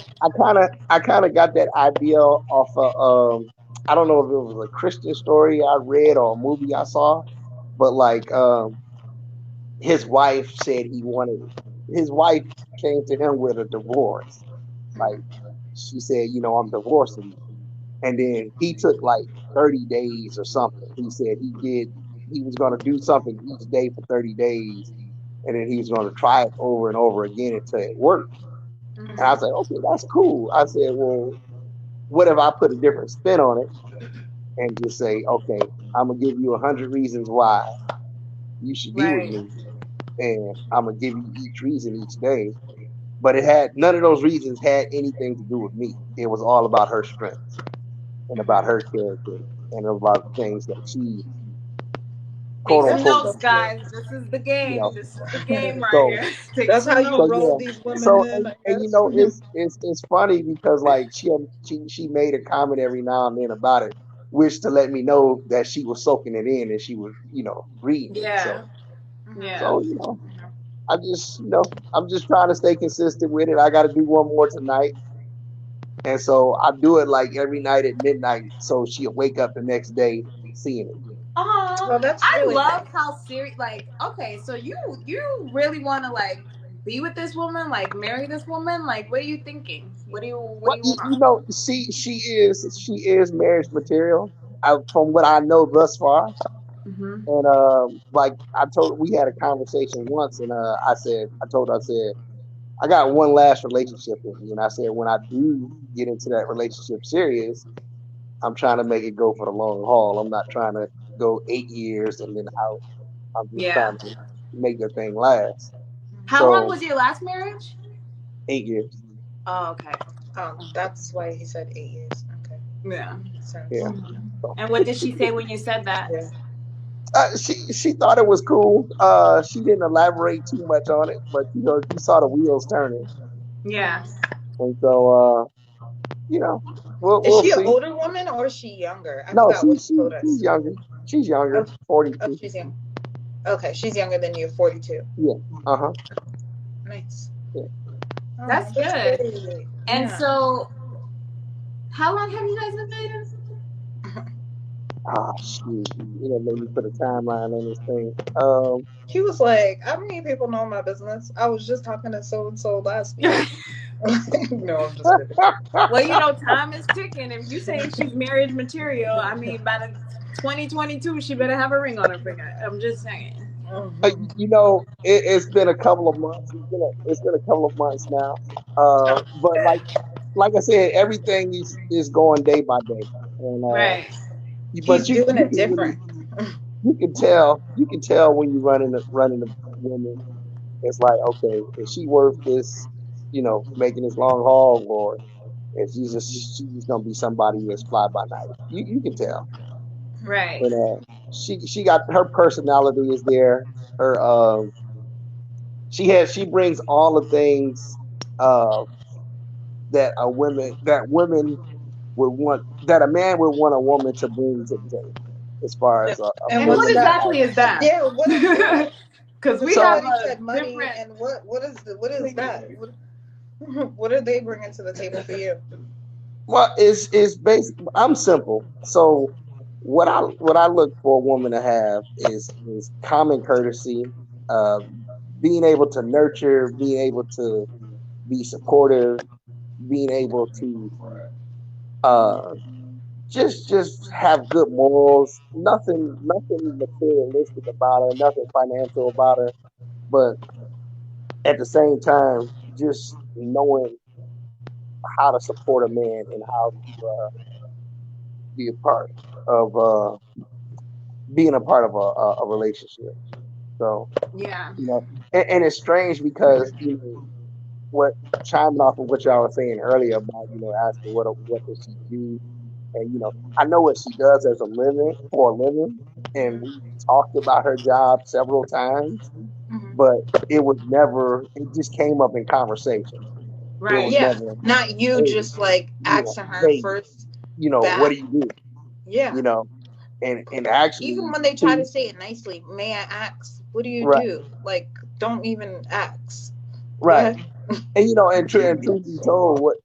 I kind of got that idea off of I don't know if it was a Christian story I read or a movie I saw, but like his wife said his wife came to him with a divorce. Like she said, I'm divorcing you. And then he took like 30 days or something. He said he was going to do something each day for 30 days. And then he was going to try it over and over again until it worked. And I Mhm. was like, okay, that's cool. I said, well, what if I put a different spin on it and just say, okay, I'm gonna give you 100 reasons why you should be with Right. me, and I'm gonna give you each reason each day. But it had none of those reasons had anything to do with me. It was all about her strengths and about her character and about things that she Take quote some That's unquote, notes, so cute. guys. This is the you game. know. This is the game right So here. Take That's how some you so notes. roll yeah. these women So in, I and guess. it's funny because like she made a comment every now and then about it, which to let me know that she was soaking it in and she was reading it. Yeah. Yeah. So I just I'm just trying to stay consistent with it. I got to do one more tonight, and so I do it like every night at midnight, so she'll wake up the next day seeing it. Oh, Well, that's I really love nice. how serious. Like, okay, so you really want to like be with this woman, like marry this woman? Like, what are you thinking? What do Well, you you want? know, she is marriage material. From what I know thus far. Mm-hmm. And like we had a conversation once, and I told her, I said, I got one last relationship in me, and I said, when I do get into that relationship serious, I'm trying to make it go for the long haul. I'm not trying to go 8 years and then out. I'm just Yeah. trying to make the thing last. How long So was your last marriage? 8 years. Oh, okay. That's why he said 8 years. Okay. Yeah. Makes sense. Yeah. So, And what did she say when you said that? Yeah. she thought it was cool. She didn't elaborate too much on it, but you saw the wheels turning, Yeah. and so you know, Is we'll she an see. older woman or is she younger? I No, forgot what you told she's us. younger. She's younger, Oh, 42. she's young. Okay, she's younger than you, 42. Yeah. Uh-huh. Nice. Yeah. Oh, That's good. great. And Yeah. so, how long have you guys been dating? Ah, shoot. You know, made me put a timeline on this thing. He was like, how many people know my business? I was just talking to so and so last week. No, I'm just kidding. Well, you know, time is ticking. If you say she's marriage material, I mean, by the 2022, she better have a ring on her finger. I'm just saying. you know, it's been a couple of months. It's been a couple of months now. But like I said, everything is going day by day, and Right. but He's doing it can really, different. you can tell when you're running the women. It's like, okay, is she worth this? Making this long haul, or is she's just gonna be somebody that's fly by night? You can tell, Right. and she got her personality is there. Her she brings all the things uh that women would want, that a man would want a woman to bring to the table, as far as a And And what's what that? exactly is that? Yeah, what is that? Because we So- have Somebody a said money, different. and what is that? What are they bringing to the table for you? Well, it's basic. I'm simple. So what I look for a woman to have is common courtesy, uh, being able to nurture, being able to be supportive, being able to uh, just have good morals. Nothing materialistic about her, nothing financial about her, but at the same time, just knowing how to support a man and how to be a part of being a part of a relationship. So Yeah. and it's strange because what chiming off of what y'all were saying earlier about asking what does she do, and I know what she does as a living, and we talked about her job several times, but it just came up in conversation. It Right. was Yeah, never, not you hey, just like asking her hey, first what back. do you do? Yeah. And actually, Even when they try to say it nicely, may I ask, what do you right, do? Like, don't even ask. right. Go ahead. And truth be told, what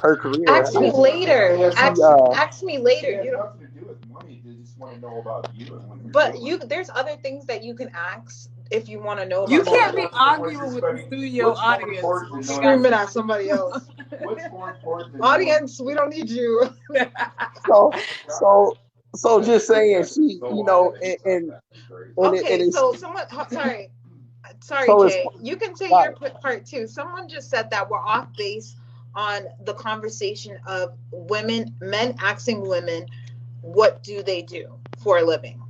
her career, Ask me later. Ask me later. It You has don't. nothing to do with money. They just want to know about you and what you're But doing. there's other things that you can ask if you want to know about. You can't someone. be arguing with the studio What's more audience. important than Screaming at somebody else. What's more important than Audience, we don't need you. so just saying, she, and Okay, it's so someone. Sorry, so it's Jay. You can say right. your part too. Someone just said that we're off base on the conversation of men asking women what do they do for a living?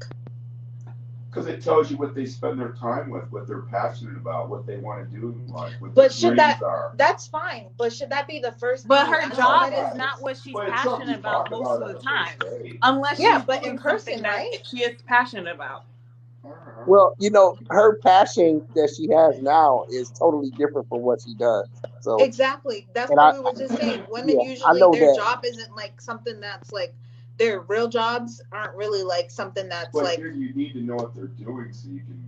Because it tells you what they spend their time with, what they're passionate about, what they want to do in life, what But their should dreams are. that's fine, but should that be the first But thing you her ask job somebody? is not what she's But it's something passionate you talk about most of at the the time, first date. unless Yeah, she's but doing in person, something that right? she is passionate about. Well, you know, her passion that she has now is totally different from what she does. So, Exactly. That's and what we were just saying. Women yeah, I usually know their that. job isn't like something that's like their real jobs aren't really like something that's But like here you need to know what they're doing so you can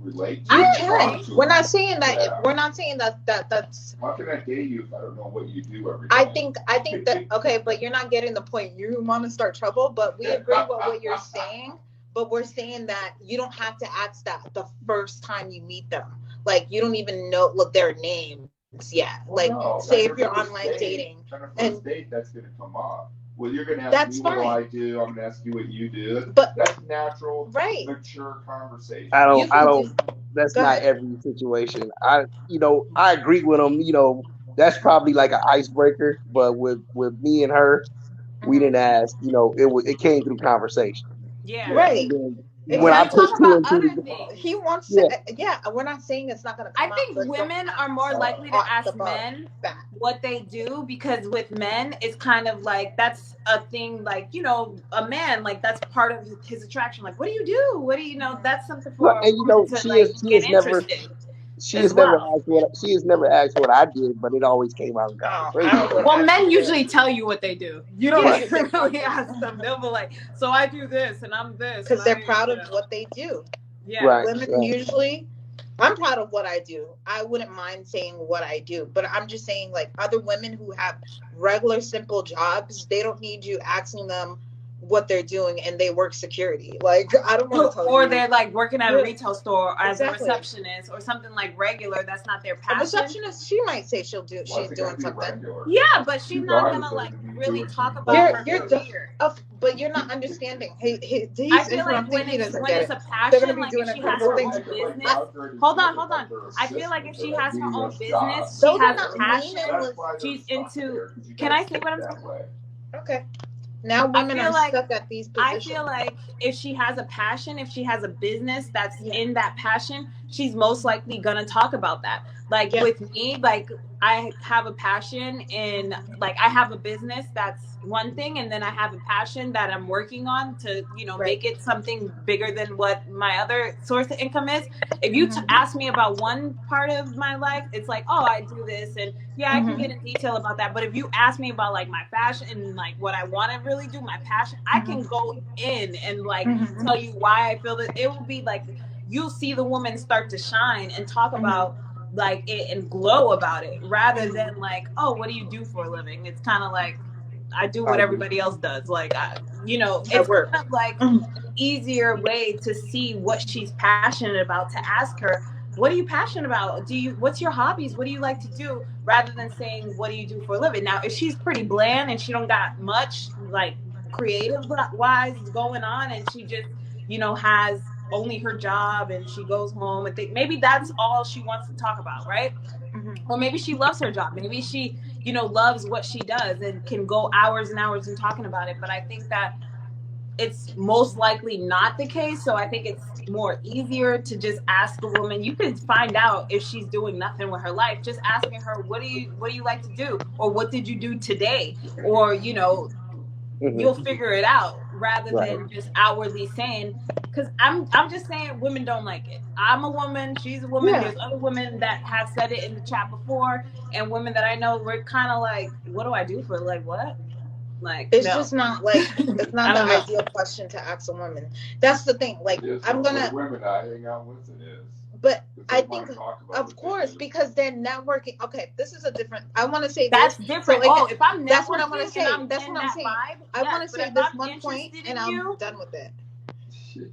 relate to you them, can. talk to We're them. not saying that Yeah. we're not saying that's How can I date you if I don't know what you do every day? I think that okay, but you're not getting the point. You want to start trouble, but we agree with what you're saying. But we're saying that you don't have to ask that the first time you meet them. Like you don't even know their names yet. Like No, say on if you're your first online date- dating. On a and- first date, that's going to come up. Well, you're going to ask That's me what do fine. I do. I'm going to ask you what you do. But That's natural, right. mature conversation. I You don't. can That's Go not ahead. every situation. I agree with him. You know, that's probably like an icebreaker. But with me and her, we didn't ask. You know, it came through conversation. Yeah. Right. And then Or when I you Exactly. talk put two about and two other together, things. He wants Yeah. to yeah, we're not saying it's not gonna come I think out, but women don't are more ask likely to off ask the bar. men Fact. what they do, because with men it's kind of like that's a thing, like, you know, a man, like that's part of his attraction, like what do you do, what do you know, that's something for Right, a and you woman know, to she like get has never interested she as has never well. asked what I did, but it always came out in Oh, I conversation. don't know. Well, men usually tell you what they do. You don't Yeah. even really ask them. They'll be like, so I do this and I'm this. Because and they're I, proud you of know. what they do. Yeah. Right. Women usually, I'm proud of what I do. I wouldn't mind saying what I do, but I'm just saying like other women who have regular simple jobs, they don't need you asking them what they're doing and they work security. Like I don't want to tell Or you. they're like working at a Yeah. retail store as Exactly. a receptionist or something like regular. That's not their A passion. receptionist, she might say she's Why's it doing gotta be something. regular? Yeah, but she's You not guys gonna are like gonna be really doing talk some about her You're career. But you're not understanding. He's I feel like interrupting. when He it's doesn't when get it's it. a They're gonna passion, be like doing if a she has couple her things. own business. Hold on. I feel like if she has her own business, she Those are has not passion. meaningless. She's into. Can I say what I'm saying? Okay. Now I women feel are like- stuck at these I positions. feel like if she has a passion, if she has a business that's Yeah. in that passion, she's most likely gonna talk about that. Like Yeah. with me, like I have a passion in, like I have a business that's one thing, and then I have a passion that I'm working on to, you know, Right. make it something bigger than what my other source of income is. If you ask me about one part of my life, it's like, oh, I do this, and yeah, I can get in detail about that. But if you ask me about like my fashion and like what I want to really do, my passion, I can go in and like tell you why I feel that. It will be like you'll see the woman start to shine and talk about like it and glow about it, rather than like, oh, what do you do for a living? It's kind of like I do what everybody else does. Like it's work. kind of like an easier way to see what she's passionate about, to ask her, what are you passionate about? What's your hobbies? What do you like to do? Rather than saying, what do you do for a living? Now, if she's pretty bland and she don't got much like creative wise going on, and she just, you know, has only her job and she goes home and maybe that's all she wants to talk about, right? Or maybe she loves her job. Maybe she, you know, loves what she does and can go hours and hours and talking about it. But I think that it's most likely not the case. So I think it's more easier to just ask a woman. You can find out if she's doing nothing with her life. Just asking her, what do you like to do? Or what did you do today? Or, you know, you'll figure it out, rather than just outwardly saying, because I'm just saying women don't like it. I'm a woman, she's a woman, there's other women that have said it in the chat before, and women that I know, we're kind of like, what do I do for, like, what? Like, it's no. just not like it's not the ideal question to ask a woman. That's the thing. Like I'm gonna women I hang out with it is. But I think, of course, because they're networking. Okay, this is a different. I want to say that's this. different. So, If I'm networking, that's what I want to say. That's what I'm saying. I want to say this one point, and I'm done with it.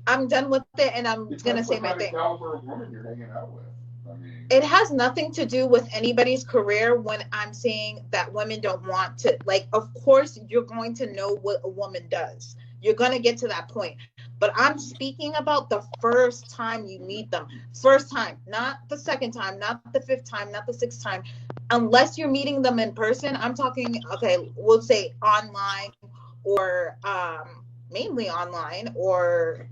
I'm done with it, and I'm gonna say my thing. Caliber of woman you're hanging out with. I mean, it has nothing to do with anybody's career when I'm saying that women don't want to. Like, of course, you're going to know what a woman does. You're going to get to that point. But I'm speaking about the first time you meet them. First time, not the second time, not the fifth time, not the sixth time. Unless you're meeting them in person, I'm talking, okay, we'll say online or mainly online or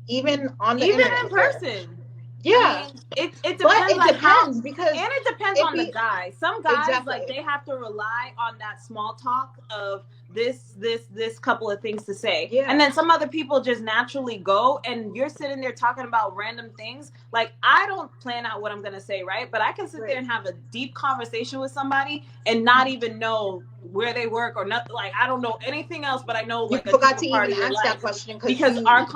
even on the even internet in person. Yeah, I mean, it depends. but it on depends how, because and it depends if on the we guy. Some guys exactly like they have to rely on that small talk of this couple of things to say, Yeah. and then some other people just naturally go, and you're sitting there talking about random things. Like I don't plan out what I'm gonna say, right? But I can sit there and have a deep conversation with somebody and not even know where they work or nothing. Like I don't know anything else, but I know you like a forgot to deeper part even of your ask that life question because you, our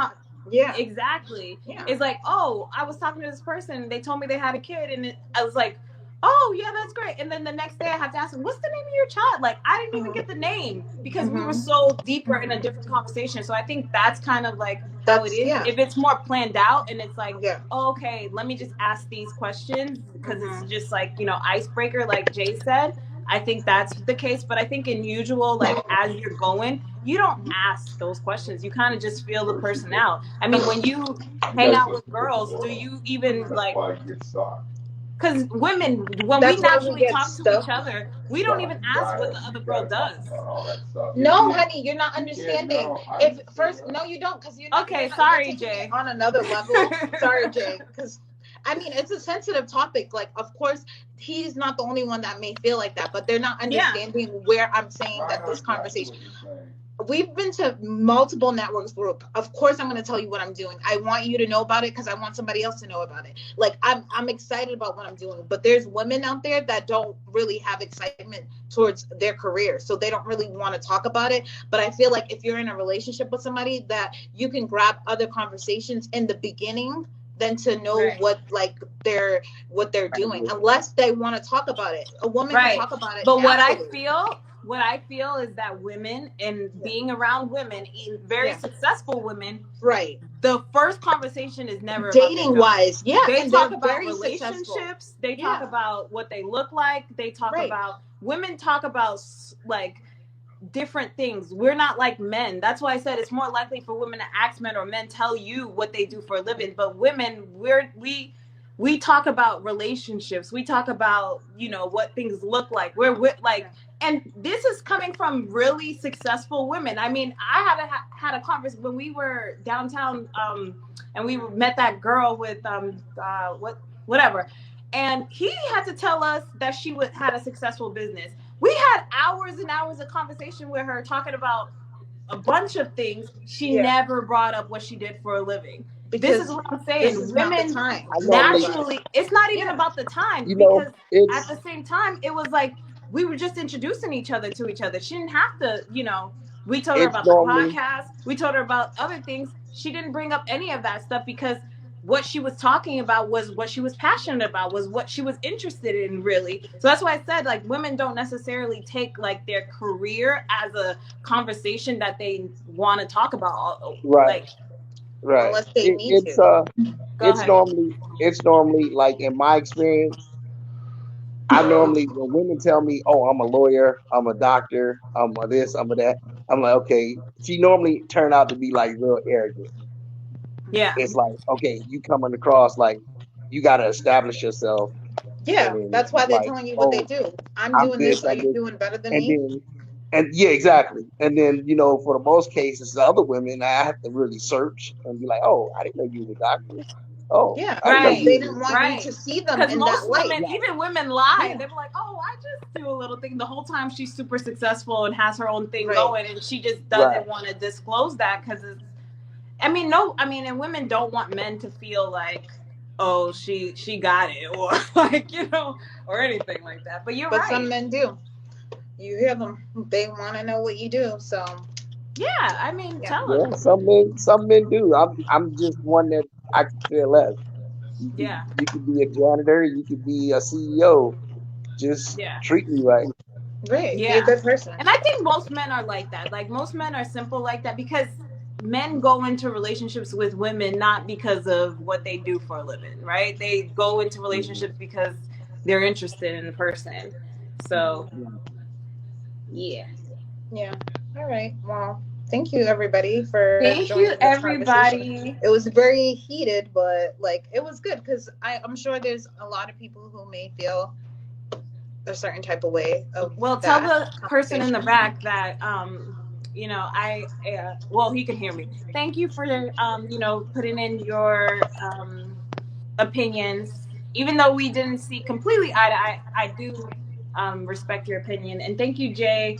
yeah exactly. Yeah. It's like, oh, I was talking to this person. They told me they had a kid, and I was like, oh yeah, that's great. And then the next day, I have to ask them, what's the name of your child? Like, I didn't even get the name because we were so deeper in a different conversation. So I think that's kind of like how it is. Yeah. If it's more planned out, and it's like, Yeah. oh, okay, let me just ask these questions because it's just like icebreaker, like Jay said. I think that's the case, but I think in usual, like as you're going, you don't ask those questions. You kind of just feel the person out. I mean, when you hang out with girls, do you even like? Why you get stuck. Because women, when That's we why we naturally get talk to stuck. each other, we don't even ask what the other girl does. No, honey, you're not understanding. If first, no, you don't, because you're not. Okay, you're not, sorry, you're taking Jay. it on another level. Sorry, Jay, because I mean it's a sensitive topic. Like, of course, he's not the only one that may feel like that, but they're not understanding where I'm saying that this conversation. We've been to multiple networks group. Of course, I'm going to tell you what I'm doing. I want you to know about it because I want somebody else to know about it. Like I'm excited about what I'm doing, but there's women out there that don't really have excitement towards their career, so they don't really want to talk about it. But I feel like if you're in a relationship with somebody, that you can grab other conversations in the beginning than to know what they're doing, unless they want to talk about it. A woman can talk about it. But naturally. what I feel is that women and being around women, very successful women, right? The first conversation is never dating wise. Yeah, they and talk about relationships. They talk about what they look like. They talk about women talk about like different things. We're not like men. That's why I said it's more likely for women to ask men or men tell you what they do for a living. But women, we talk about relationships. We talk about, what things look like. And this is coming from really successful women. I mean, I had a conversation when we were downtown, and we met that girl with whatever, and he had to tell us that she had a successful business. We had hours and hours of conversation with her talking about a bunch of things. She never brought up what she did for a living. Because this is what I'm saying. Women naturally, it's not even about the time, because at the same time, it was like we were just introducing each other to each other. She didn't have to, we told her about the podcast. We told her about other things. She didn't bring up any of that stuff because what she was talking about was what she was passionate about, was what she was interested in, really. So that's why I said, like, women don't necessarily take like their career as a conversation that they want to talk about. Right. Right. Unless they need to. It's normally like, in my experience, when women tell me, "Oh, I'm a lawyer, I'm a doctor, I'm a this, I'm a that," I'm like, okay. She normally turn out to be like real arrogant. Yeah. It's like, okay, you coming across like you got to establish yourself. Yeah, that's why they're telling you what they do. I'm doing this. Are you doing better than me? And yeah, exactly. And then, for the most cases, the other women, I have to really search and be like, "Oh, I didn't know you were a doctor." Oh, yeah, right. They didn't want you to see them in that light. Women, even women lie. They're like, "Oh, I just do a little thing." The whole time she's super successful and has her own thing going, and she just doesn't want to disclose that because it's. And women don't want men to feel like, oh, she got it, or like, or anything like that. But you're right. But some men do. You hear them. They want to know what you do. So. Yeah, I mean, tell them. Some men do. I'm just one that I can care less. You could be a janitor. You could be a CEO. Just treat me right. Right. Yeah. Be a good person. And I think most men are like that. Like, most men are simple like that because men go into relationships with women not because of what they do for a living, right? They go into relationships because they're interested in the person. So, yeah. All right. Well, thank you, everybody, for Thank you, everybody. It was very heated, but it was good because I'm sure there's a lot of people who may feel a certain type of way. Tell the person in the back that you know, well, he can hear me. Thank you for, you know, putting in your opinions. Even though we didn't see completely eye to eye, I do respect your opinion. And thank you, Jay,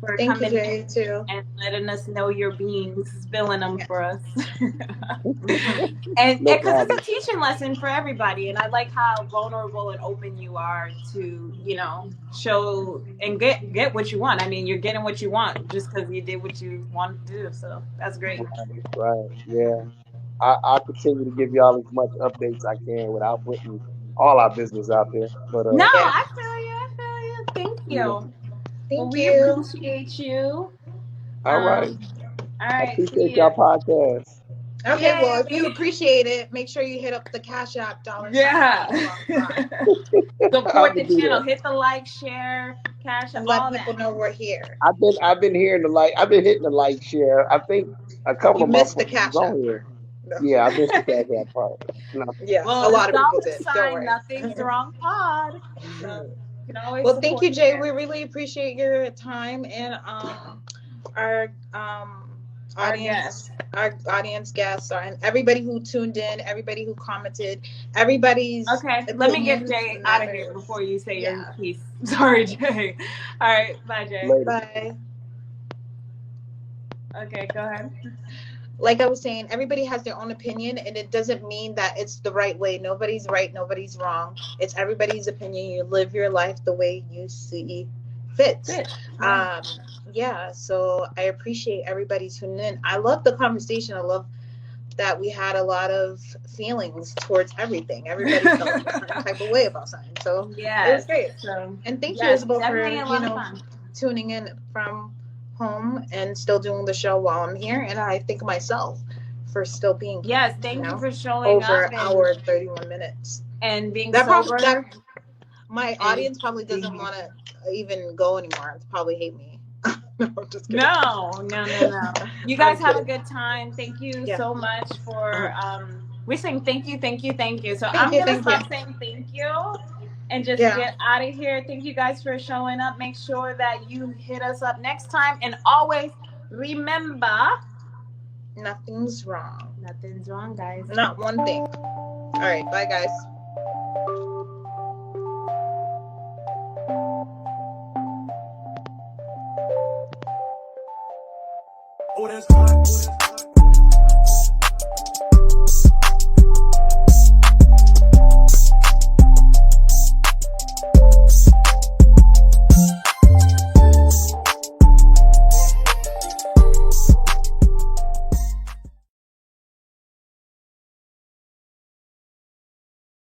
for Thank you, coming Jay, too. and letting us know your beans, spilling them for us. And No because it's problem. a teaching lesson for everybody, and I like how vulnerable and open you are to, you know, show and get what you want. I mean, you're getting what you want just because you did what you wanted to do, so that's great. Right. Yeah. I'll continue to give y'all as much updates I can without putting all our business out there. But No, Yeah. I feel you. Thank you. you know, Well, Thank we you. appreciate you. all right. All I right, see appreciate ya. y'all podcast. Okay, well, if Yay. you appreciate it, make sure you hit up the Cash App $. Yeah. I'm Support gonna the do channel. that. Hit the like, share, cash, and all let people that. know we're here. I've been hearing I've been hitting the like share. I think a couple You of missed the motherfuckers was Cash App. on here. No. Yeah, I missed the cash app part. No. Yeah, Well, a it's lot of people dollar did. Don't sign, worry. nothing's wrong pod. So you can always Well, thank support you, Jay. there. We really appreciate your time and our Our audience, guest. our audience guests, and everybody who tuned in, everybody who commented, everybody's. Okay, let me get opinions Jay out of here matters. before you say your Yeah. piece. Sorry, Jay. All right, bye, Jay. Later. Bye. Okay, go ahead. Like I was saying, everybody has their own opinion, and it doesn't mean that it's the right way. Nobody's right, nobody's wrong. It's everybody's opinion. You live your life the way you see fit. Yeah. Yeah, so I appreciate everybody tuning in. I love the conversation. I love that we had a lot of feelings towards everything. Everybody felt a certain type of way about something. So Yeah, it was great. So And thank you, yes, Isabel, for definitely a lot of fun. tuning in from home and still doing the show while I'm here. And I thank myself for still being here. Yes, thank you for showing over up an hour and 31 minutes. and being That sober. My audience probably doesn't want to even go anymore. They probably hate me. No, I'm just kidding. No. You guys have a good time. Thank you Yeah. so much for we're saying thank you. So Thank I'm you, gonna thank stop you. saying thank you and just Yeah. get out of here. Thank you guys for showing up. Make sure that you hit us up next time, and always remember, Nothing's wrong. nothing's wrong, guys. Not one thing. All right, bye guys. Oh, that's hot.